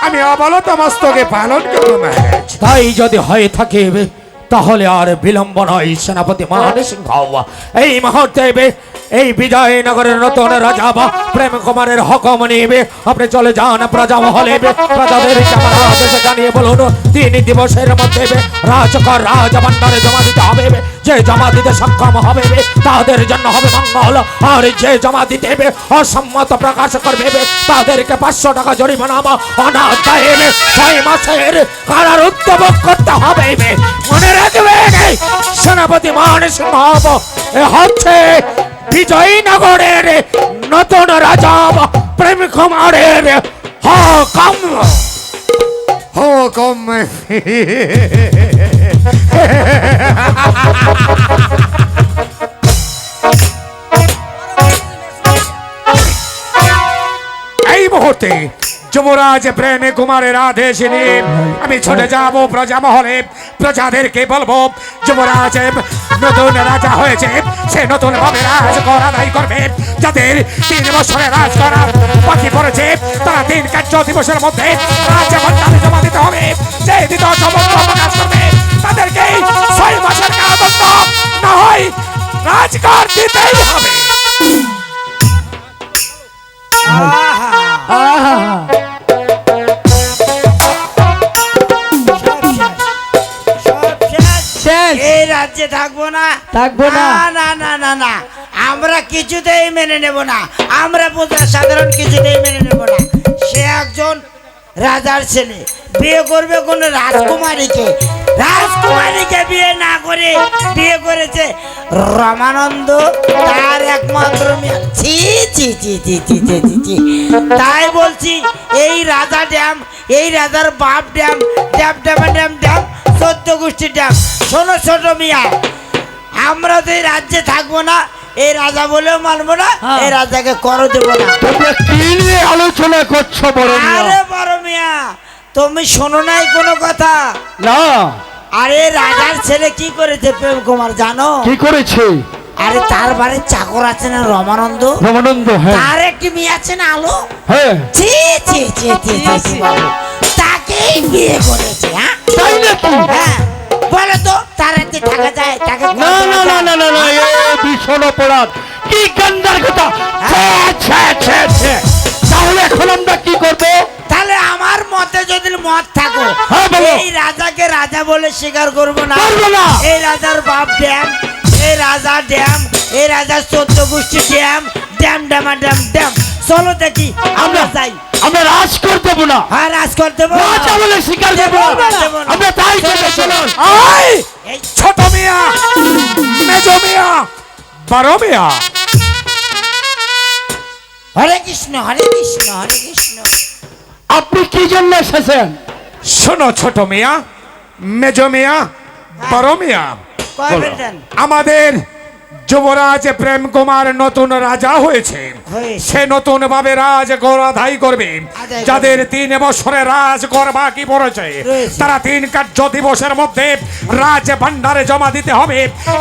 আমি অবলত মস্তকে পালন করব মহারাজ। তাই যদি হয়ে থাকে তাহলে আর বিলম্ব নয় সেনাপতি মান সিংহ, এই মুহূর্তে এই বিজয়নগরের নতুন রাজা বা প্রেম কুমারের হুকুম নিবে আপনি চলে যান প্রজা মহলে প্রজাদের আমার আদেশ জানিয়ে বলুন 3 দিবসের মধ্যে রাজকর রাজ ভান্ডারে জমা দিতে হবে যে জমা দিতে সক্ষম হবে তাদের জন্য হবে মঙ্গল আর যে জমা দিতে অসম্মত প্রকাশ করবে তাদেরকে 500 টাকা জরিমানা বা অনাদায়ে 6 মাসের কারারুদ্ধ ভোগ করতে হবে মনে রাখবেন সেনাপতি মান সিংহ এ হচ্ছে বিজয়নগরের নতুন রাজা প্রেম কুমারের হুকুম হুকুম এই মুহূর্তে যুবরাজ প্রেম কুমারের আদেশ নিয়ে আমি ছুটে যাব প্রজা মহলে প্রজাদেরকে বলবো যুবরাজ নতুন রাজা হয়েছে সে নতুন ভাবে রাজ করা দায়ী করবে যাদের 3 বছরে রাজ করা বাকি পড়েছে তারা 3 কার্য দিবসের মধ্যে রাজ্য ভান্ডারে জমা দিতে হবে যে দিত সমস্ত প্রকাশ করবে তাদেরকে 6 মাসের কারাদণ্ড না হয় রাজকার দিতেই হবে। আহা শেষ। এই রাজ্যে থাকবো না থাকবো না। না না না না না আমরা কিছুতেই মেনে নেব না আমরা প্রজা সাধারণ কিছুতেই মেনে নেব না সে একজন রাজার ছেলে বিয়ে করবে কোন রাজকুমারীকে রাজকুমারীকে বিয়ে না করে বিয়ে করেছে রমানন্দ তার একমাত্র মেয়ে ছি ছি ছি ছি ছি ছি ছি ছি তাই বলছি এই রাজা ড্যাম এই রাজার বাপ dam dam dam dam dam 14 গোষ্ঠী ড্যাম শোনো ছোট মিয়া আমরা তো এই রাজ্যে থাকবো না এই রাজা বলেও মানবো না এই রাজাকে করো দেবো না তোমরা কি নিয়ে আলোচনা করছো বড় মিয়া? আরে বড় মিয়া তুমি শোনো নাই কোনো কথা না আরে রাজার ছেলে কি করেছে প্রেম কুমার জানো কি করেছে? আরে তার বাড়ির চাকর আছে না রমানন্দ রমানন্দ, হ্যাঁ তার একটি মেয়ে আছে না আলো হ্যাঁ ছি ছি ছি ছি ছি বাবু তাকেই বিয়ে করেছে হ্যাঁ তাই নাকি? হ্যাঁ বলো তো তার একটি থাকা যায় তাকে না না না না না না এ ভীষণ অপরাধ কি গন্ডার কথা ছে ছে ছে ছে তাহলে এখন আমরা কি করব? তাহলে আমার মতে যদি মত থাকো হ্যাঁ, বলো। এই রাজাকে রাজা বলে স্বীকার করবো না করবো না। এই রাজার বাপ ড্যাম এই রাজা ড্যাম এই রাজার 14 গোষ্ঠী ড্যাম ড্যাম ড্যামা ড্যাম ড্যাম চলো দেখি আমরা যাই আমরা রাজ করতে দেব না হ্যাঁ রাজ করে দেবো রাজা বলে স্বীকার দেব না দেবো না। আমরা তাই করব চলুন আয় এই ছোট মিয়া মেজো মিয়া বড় মিয়া হরে কৃষ্ণ হরে কৃষ্ণ হরে কৃষ্ণ আপনি কি জন্য এসেছেন? শোনো ছোট মিয়া মেজো মিয়া বড় মিয়া কয় বেটেন আমাদের যুবরাজ প্রেম কুমার নতুন রাজা হয়েছে হয়েছে। সে নতুন ভাবে রাজ আদায় করবে আদায় যাদের 3 বছরে রাজ কর বাকি পড়েছে রয়েছে। তারা 3 কার্য দিবসের মধ্যে রাজ ভান্ডারে জমা দিতে হবে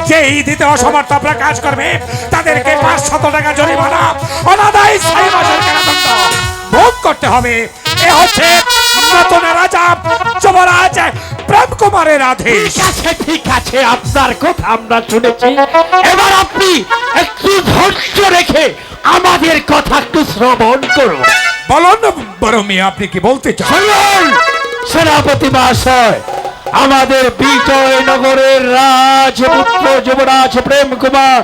যেই দিতে অসমর্থ প্রকাশ করবে তাদেরকে 500 টাকা জরিমানা অনাদায়ী 6 মাসের কারাদণ্ড ভোগ করতে হবে এ হচ্ছে নতুন রাজা যুবরাজ প্রেম কুমারের আদেশ। ঠিক আছে আপনার কথা আমরা শুনেছি এবার আপনি একটু ধৈর্য রেখে আমাদের কথা একটু শ্রবণ করুন। বলুন বড় মিয়া আপনি কি বলতে চান? শুনুন সেনাপতি মহাশয় আমাদের বিজয়নগরের রাজপুত্র যুবরাজ প্রেম কুমার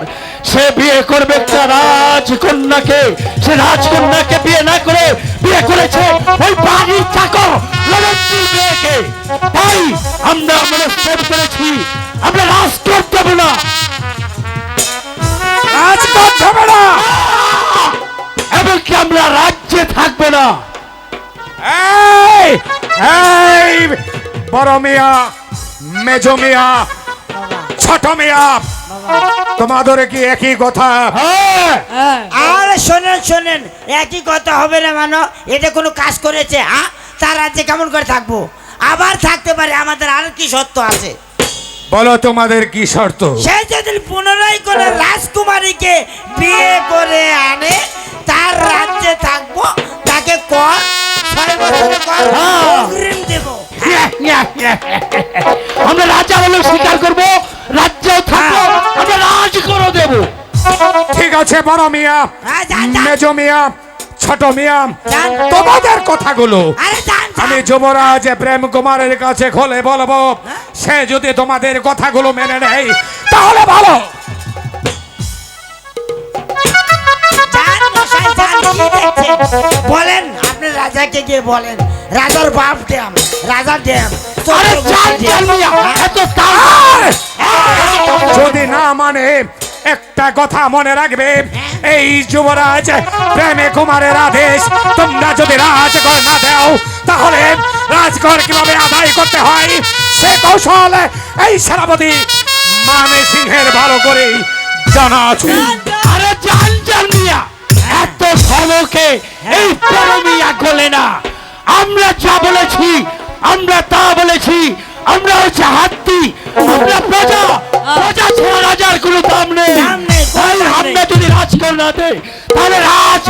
সে বিয়ে করবে একটা রাজকন্যাকে সে রাজকন্যাকে বিয়ে না করে বিয়ে করেছে ওই বাড়ির চাকর লড়ন্তির মেয়েকে তাই আমরা মনস্থির করেছি আমরা রাজ করতে দেব না রাজ করতে হবে না এমনকি আমরা রাজ্যে থাকবো না। এই এই বড় মিয়া মেজো মিয়া ছোট মিয়া তোমাদের কি একই কথা? হ্যাঁ আরে শোনেন শোনেন একই কথা হবে না মানো এটা কোনো কাজ করেছে হ্যাঁ তার রাজ্যে কেমন করে থাকবো আবার থাকতে পারে আমাদের আর কি সত্য আছে বলো তোমাদের কি শর্ত? সে যদি পুনরায় কোনো রাজকুমারীকে বিয়ে করে আনে তার রাজ্যে থাকবো তাকে কর 6 বছরের কর অগ্রিম দেবো আমরা রাজা বলে স্বীকার করবো রাজ্যেও থাকবো আমরা রাজ করে দেবো। ঠিক আছে আছে বড় মিয়া, হ্যাঁ, যান, যান। মেজ মিয়া, ছোট মিয়া, যান। তোমাদের কথাগুলো আরে যান, যান। আমি যুবরাজ প্রেম কুমারের কাছে খোলে বলবো। সে যদি তোমাদের কথাগুলো মেনে নেয় তাহলে ভালো। যান মশাই, যান, কি দেখছেন? বলেন, আপনি রাজাকে গিয়ে বলেন, রাজার বাপ ড্যাম, রাজার ড্যাম। আরে চাল চাল মিয়া, এত আর যদি না মানে একটা কথা মনে রাখবে, এই যুবরাজ প্রেমে কুমারের আদেশ তোমরা যদি রাজকর না দাও তাহলে রাজকর কিভাবে আদায় করতে হয় সে কৌশল এই সেনাপতি মানে সিংহের ভালো করেই জানা আছে। আরে চাল চাল মিয়া, এত ধমকে এই পরমিয়া গলে না। আমরা যা বলেছি আমরা তা বলেছি। আমরা হচ্ছে হাতি, আমরা প্রজা। প্রজা ছাড়া রাজার কোনো দাম নেই। দাম নেই, কোনো তাহলে দাম আমরা নেই। যদি রাজকর না দেই তাহলে রাজ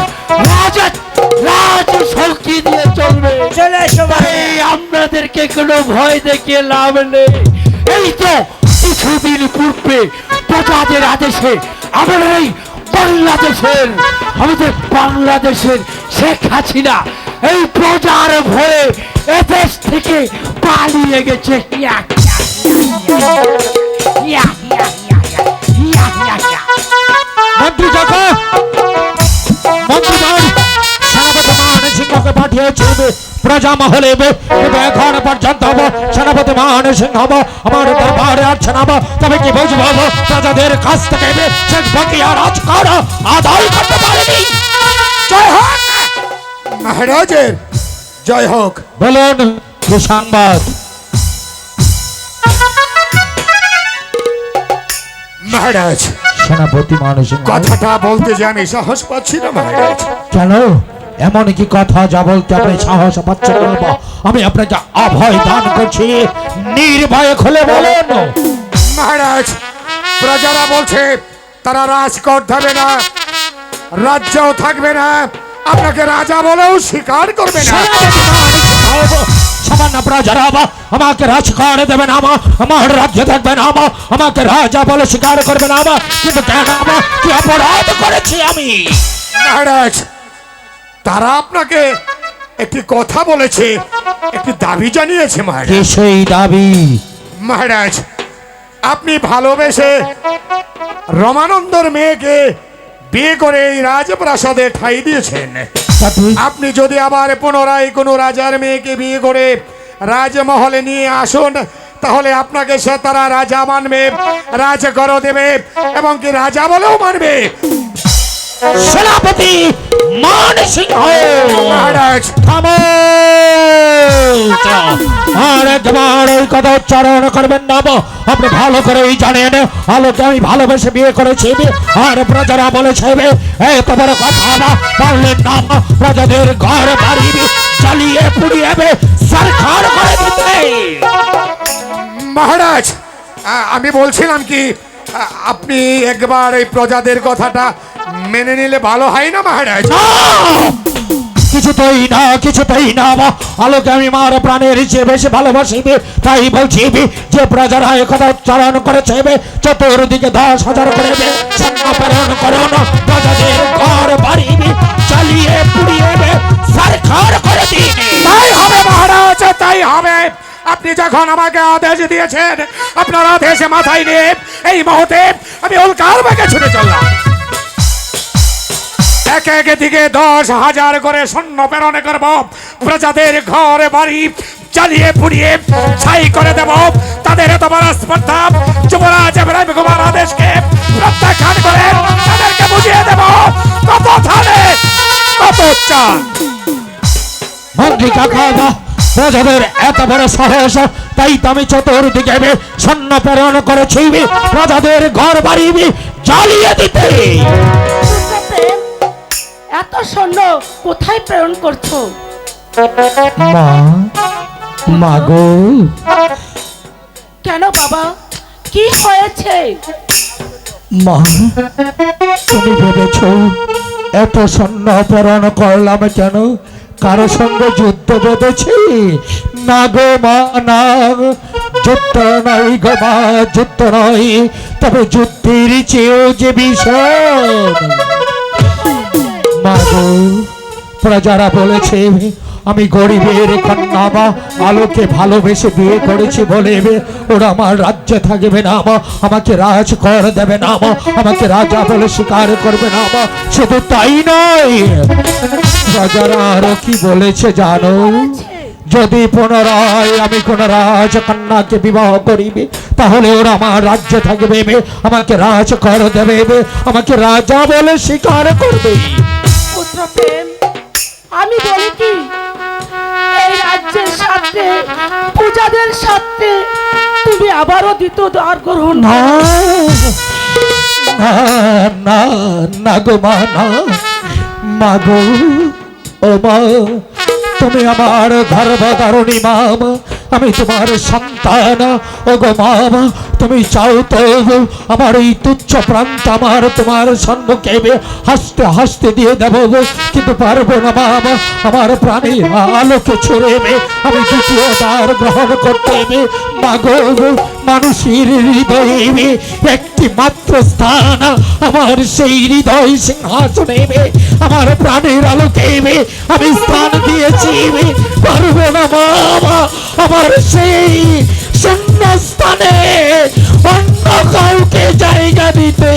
শক্তি দিয়ে চলবে। চলে এসো বাবা। এই আপনাদেরকে কোনো ভয় দেখিয়ে লাভ নেই। এই তো কিছুদিন পূর্বে প্রজাদের আদেশে আমাদের এই বাংলাদেশের শেখ হাসিনা এই প্রজার ভয়ে এদেশ থেকে পালিয়ে গেছে। মন্ত্রী যখন মন্ত্রীগণ সেনাপতি মান সিংহকে পাঠিয়েছে প্রজা মহলে, কিন্তু এখন পর্যন্ত সেনাপতি মান সিংহ আমার দরবারে আসছে না। তবে কি বুঝবো প্রজাদের কাছ থেকে শেখ বকিয়া রাজকার আদায় করতে পারেনি। জয় হোক মহারাজের, জয় হোক। বলুন কি সংবাদ? মহারাজ সেনাপতি মান সিংহ কথাটা বলতে যে আমি সাহস পাচ্ছি না মহারাজ। কেন এমন কি কথা যা বলতে আপনি সাহস পাচ্ছেন না? আমি আপনাকে অভয় দান করছি, নির্ভয়ে খুলে বলুন। মহারাজ প্রজারা বলছে তারা রাজকোট দেবে না, রাজ্যও থাকবে না, আপনাকে রাজা বলেও স্বীকার করবে না। সামান্য প্রজারা আমাকে রাজকার দেবে না, আমার রাজ্য থাকবে না, আমাকে রাজা বলে স্বীকার করবে না। কিন্তু কেন, কি অপরাধ করেছি আমি? মহারাজ তারা আপনাকে একটি কথা বলেছে, একটি দাবি জানিয়েছে মহারাজ। কি সেই দাবি? মহারাজ আপনি ভালোবেসে রমানন্দর মেয়েকে বিয়ে করে এই রাজপ্রাসাদে ঠাঁই দিয়েছেন। আপনি যদি আবার পুনরায় কোনো রাজার মেয়েকে বিয়ে করে রাজমহলে নিয়ে আসুন তাহলে আপনাকে সে তারা রাজা মানবে, রাজকর দেবে এবং কি রাজা বলেও মানবে। সেনাপতি মান সিংহ মহারাজ আর একবার ওই কথা উচ্চারণ করবেন না। আপনি ভালো করেই জানেন আলোকে আমি ভালোবেসে বিয়ে করেছি, আর প্রজারা বলেছে এত বড় কথা বললেন না। প্রজাদের ঘর বাড়ি চালিয়ে পুড়িয়ে সরকার করে দিতে। মহারাজ আমি বলছিলাম কি আপনি একবার এই প্রজাদের কথাটা মেনে নিলে ভালো হয় না মহারাজ? কিছুতেই না, কিছুতেই না। আলোকে আমি মার প্রাণের চেয়ে বেশি ভালোবাসি, তাই বলছি যে প্রজারা একথা উচ্চারণ করেছে চতুর্দিকে 10,000 করে সৈন্য প্রেরণ করুন, প্রজাদের ঘর বাড়ি চালিয়ে পুড়িয়ে সরকার করে দিন। তাই হবে মহারাজ, তাই হবে। আপনি যখন আমাকে আদেশ দিয়েছেন আপনার আদেশে মাথায় নিয়ে এই মুহূর্তে আমি উল্কার বেগে ছুটে চললাম। এক এক দিকে 10,000 করে সৈন্য প্রেরণ করব, প্রজাদের ঘর বাড়ি জ্বালিয়ে পুড়িয়ে ছাই করে দেব। তাদের এত বড় স্পর্ধা যুবরাজ প্রেম কুমার আদেশকে প্রত্যাখ্যান করে তাদেরকে বুঝিয়ে দেব কত থানে কত চান। মন্ত্রী কাকা, প্রজাদের এত বড় সাহস, তাই তো আমি চতুর্দিকে সৈন্য প্রেরণ করেছি প্রজাদের ঘর বাড়ি জ্বালিয়ে দিতে। এত সৈন্য কোথায় প্রেরণ করছো? মা, মাগো। কেন বাবা, কি হয়েছে? মা, তুমি ভেবেছ এত সৈন্য প্রেরণ করলাম কেন? কারো সঙ্গে যুদ্ধ বেঁধেছি? না গো মা, না। যুদ্ধ নয় গো মা, যুদ্ধ নয়, তবে যুদ্ধের চেয়েও যে বিষয়। মা গো, প্রজারা বলেছে আমি গরিবের কন্যা মা, আলোকে ভালোবেসে বিয়ে করেছি বলে ওরা আমার রাজ্যে থাকবে না মা, আমাকে রাজ কর দেবে না মা, আমাকে রাজা বলে স্বীকার করবে না মা। শুধু তাই নয়, প্রজারা আরো কি বলেছে জানো? যদি পুনরায় আমি কোন রাজকন্যাকে বিবাহ করিবে তাহলে ওরা আমার রাজ্যে থাকবে, আমাকে রাজ কর দেবে, আমাকে রাজা বলে স্বীকার করবে। পুত্র প্রেম, আমি বলি কি, এই রাজ্যের সাথে পূজাদের সাথে তুমি আবারও দ্বিতীয় দ্বার গ্রহণ না করো। না না না গো মা, না মা গো, ও মা, তুমি আমার গর্ভধারণী মা, আমি তোমার সন্তান। ও গো মা, তুমি চাও তো আমার এই তুচ্ছ প্রান্ত আমার তোমার সম্মুখে হাসতে হাসতে দিয়ে দেব, কিন্তু পারবো না মা, আমার প্রাণে আলোকে ছেড়ে আমি দ্বিতীয় দ্বার গ্রহণ করতে মা গো। মানুষের হৃদয়ে একটি মাত্র স্থান, আমার সেই হৃদয় সিংহাসনে আমার প্রাণের আলোকে আমি স্থান দিয়েছি, পারবো না মা আমার সেই শূন্য স্থানে অন্য কাউকে জায়গা দিতে।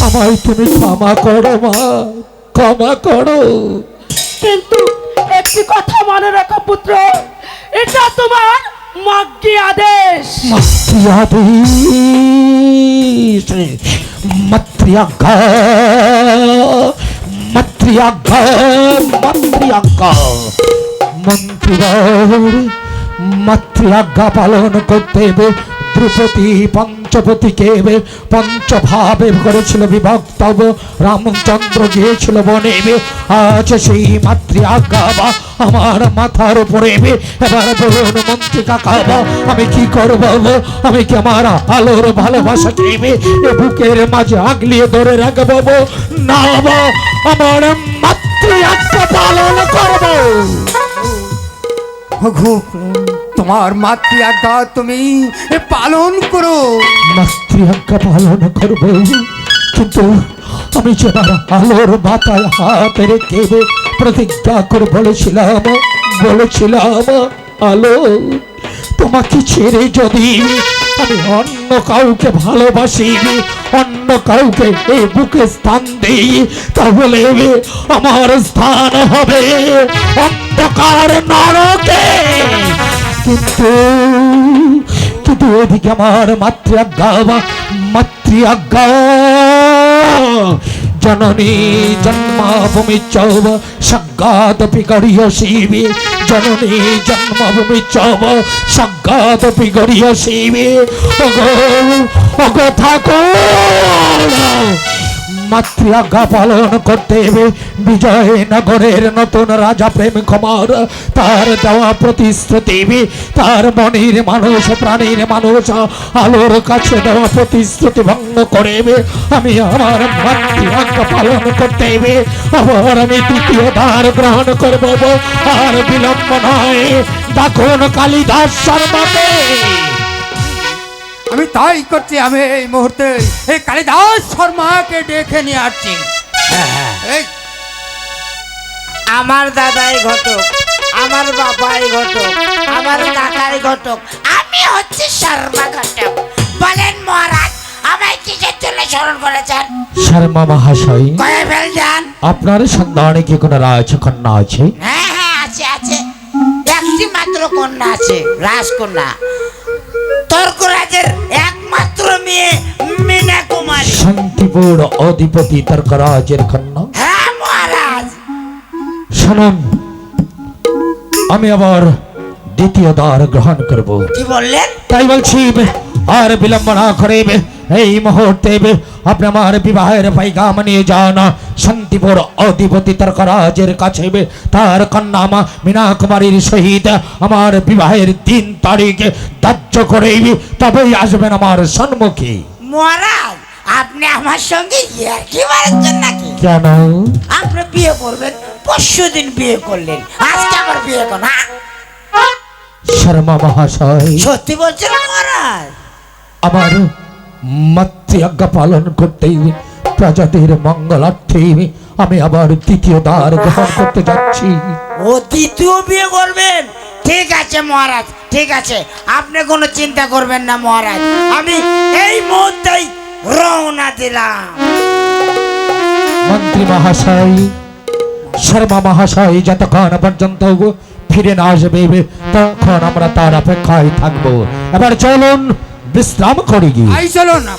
আমায় তুমি ক্ষমা করো মা, ক্ষমা করো। কিন্তু একটি কথা মনে রাখো পুত্র, এটা তোমার মাগ্গি আদেশ। মাতৃআজ্ঞা, মাতৃআজ্ঞা, মাতৃআজ্ঞা। মন্ত্রীবর, মাতৃআজ্ঞা পালন করতে দ্রৌপদী পঞ্চপতিকে পঞ্চভাবে করেছিল বিভক্ত, রামচন্দ্র গিয়েছিল বনে, আজ সেই মাতৃআজ্ঞা আমার মাথার উপরে। এবার বলুন মন্ত্রী কাকা, আমি কি করব? আমি কি আমার আলোর ভালোবাসাকে বুকের মাঝে আগলিয়ে ধরে রাখবো? না, আমার মাতৃআজ্ঞা পালন করব। তোমার মাতৃ আজ্ঞা তুমি পালন করো। মাতৃআজ্ঞা পালন করব, কিন্তু আমি যে আলোর মাথায় হাত রেখে প্রতিজ্ঞা করে বলেছিলাম আলো, তোমাকে ছেড়ে যদি আমি অন্য কাউকে ভালোবাসি, অন্য কাউকে এই বুকে স্থান দেই, তাহলে আমার স্থান হবে অন্ধকার নরকে। কিন্তু এদিকে আমার মাতৃআজ্ঞা জননী জন্মাভূমি চব সজ্ঞাদপি গরিয়সীবে, জননী জন্মাভূমি চব সজ্ঞাদপি গরিয়সীবে। ওগো ঠাকুর, মাতৃআজ্ঞা পালন করতে বিজয়নগরের নতুন রাজা প্রেম কুমার তার দেওয়া প্রতিশ্রুতি, তার মনের মানুষ প্রাণীর মানুষ আলোর কাছে দেওয়া প্রতিশ্রুতি ভঙ্গ করে আমি আমার মাতৃআজ্ঞা পালন করতে আবার আমি দ্বিতীয় দ্বার গ্রহণ করব। আর বিলম্ব নয়, দেখুন কালিদাস শর্মাকে। আমি তাই করছি, আমি এই মুহূর্তে এই কালিদাস শর্মাকে ডেকে নিয়ে আসছি। এই আমার দাদাই ঘটক, আমার বাবাই ঘটক, আমার কাকাই ঘটক, আমি হচ্ছে শর্মা ঘটক। বলেন মহারাজ, আমায় কিসের জন্য স্মরণ করেছেন? শর্মা মহাশয়, কয়ে ফেলছেন? আপনার সন্ধানে কি কোনো রাজকন্যা আছে? হ্যাঁ হ্যাঁ, আছে আছে, একটি মাত্র কন্যা আছে, রাজকন্যা। তর্করাজের একমাত্র মেয়ে মীনা কুমারী। শান্তিপুর অধিপতি তর্করাজের কন্যা? হ্যাঁ মহারাজ। শুনুন, আমি আবার দ্বিতীয় দ্বার গ্রহণ করব। কি বললেন? তাই বলছি, আর বিলম্ব না করে এই মুহূর্তে আপনি আমার বিবাহের পাইগাম নিয়ে যান শান্তিপুর অধিপতি তর্করাজের কাছে। তার কন্যা মীনা কুমারীর সহিত আমার বিবাহের 3 তারিখ ধার্য করে তবেই আসবেন আমার সম্মুখে। মহারাজ, আপনি আমার সঙ্গে ইয়ার্কি মারছেন নাকি? কেন? আপনি বিয়ে করবেন, পরশুদিন বিয়ে করলেন, আজকে আবার বিয়ে করেন? শর্মা মহাশয়, সত্যি বলছেন মহারাজ? আমার মাতৃ আজ্ঞা পালন করতেই প্রজাদের মঙ্গলার্থে আমি আবার দ্বিতীয় দ্বার গ্রহণ করতে যাচ্ছি। ও দ্বিতীয় বিয়ে করবেন? ঠিক আছে মহারাজ, ঠিক আছে, আপনি কোনো চিন্তা করবেন না মহারাজ, আমি এই মুহূর্তেই রওনা দিলাম। মন্ত্রী মহাশয়, শর্মা মহাশয় যতক্ষণ পর্যন্ত ফিরে না আসবে তখন আমরা তার অপেক্ষায় থাকবো। এবার চলুন বিশ্রাম করি গিয়ে। আই চলো না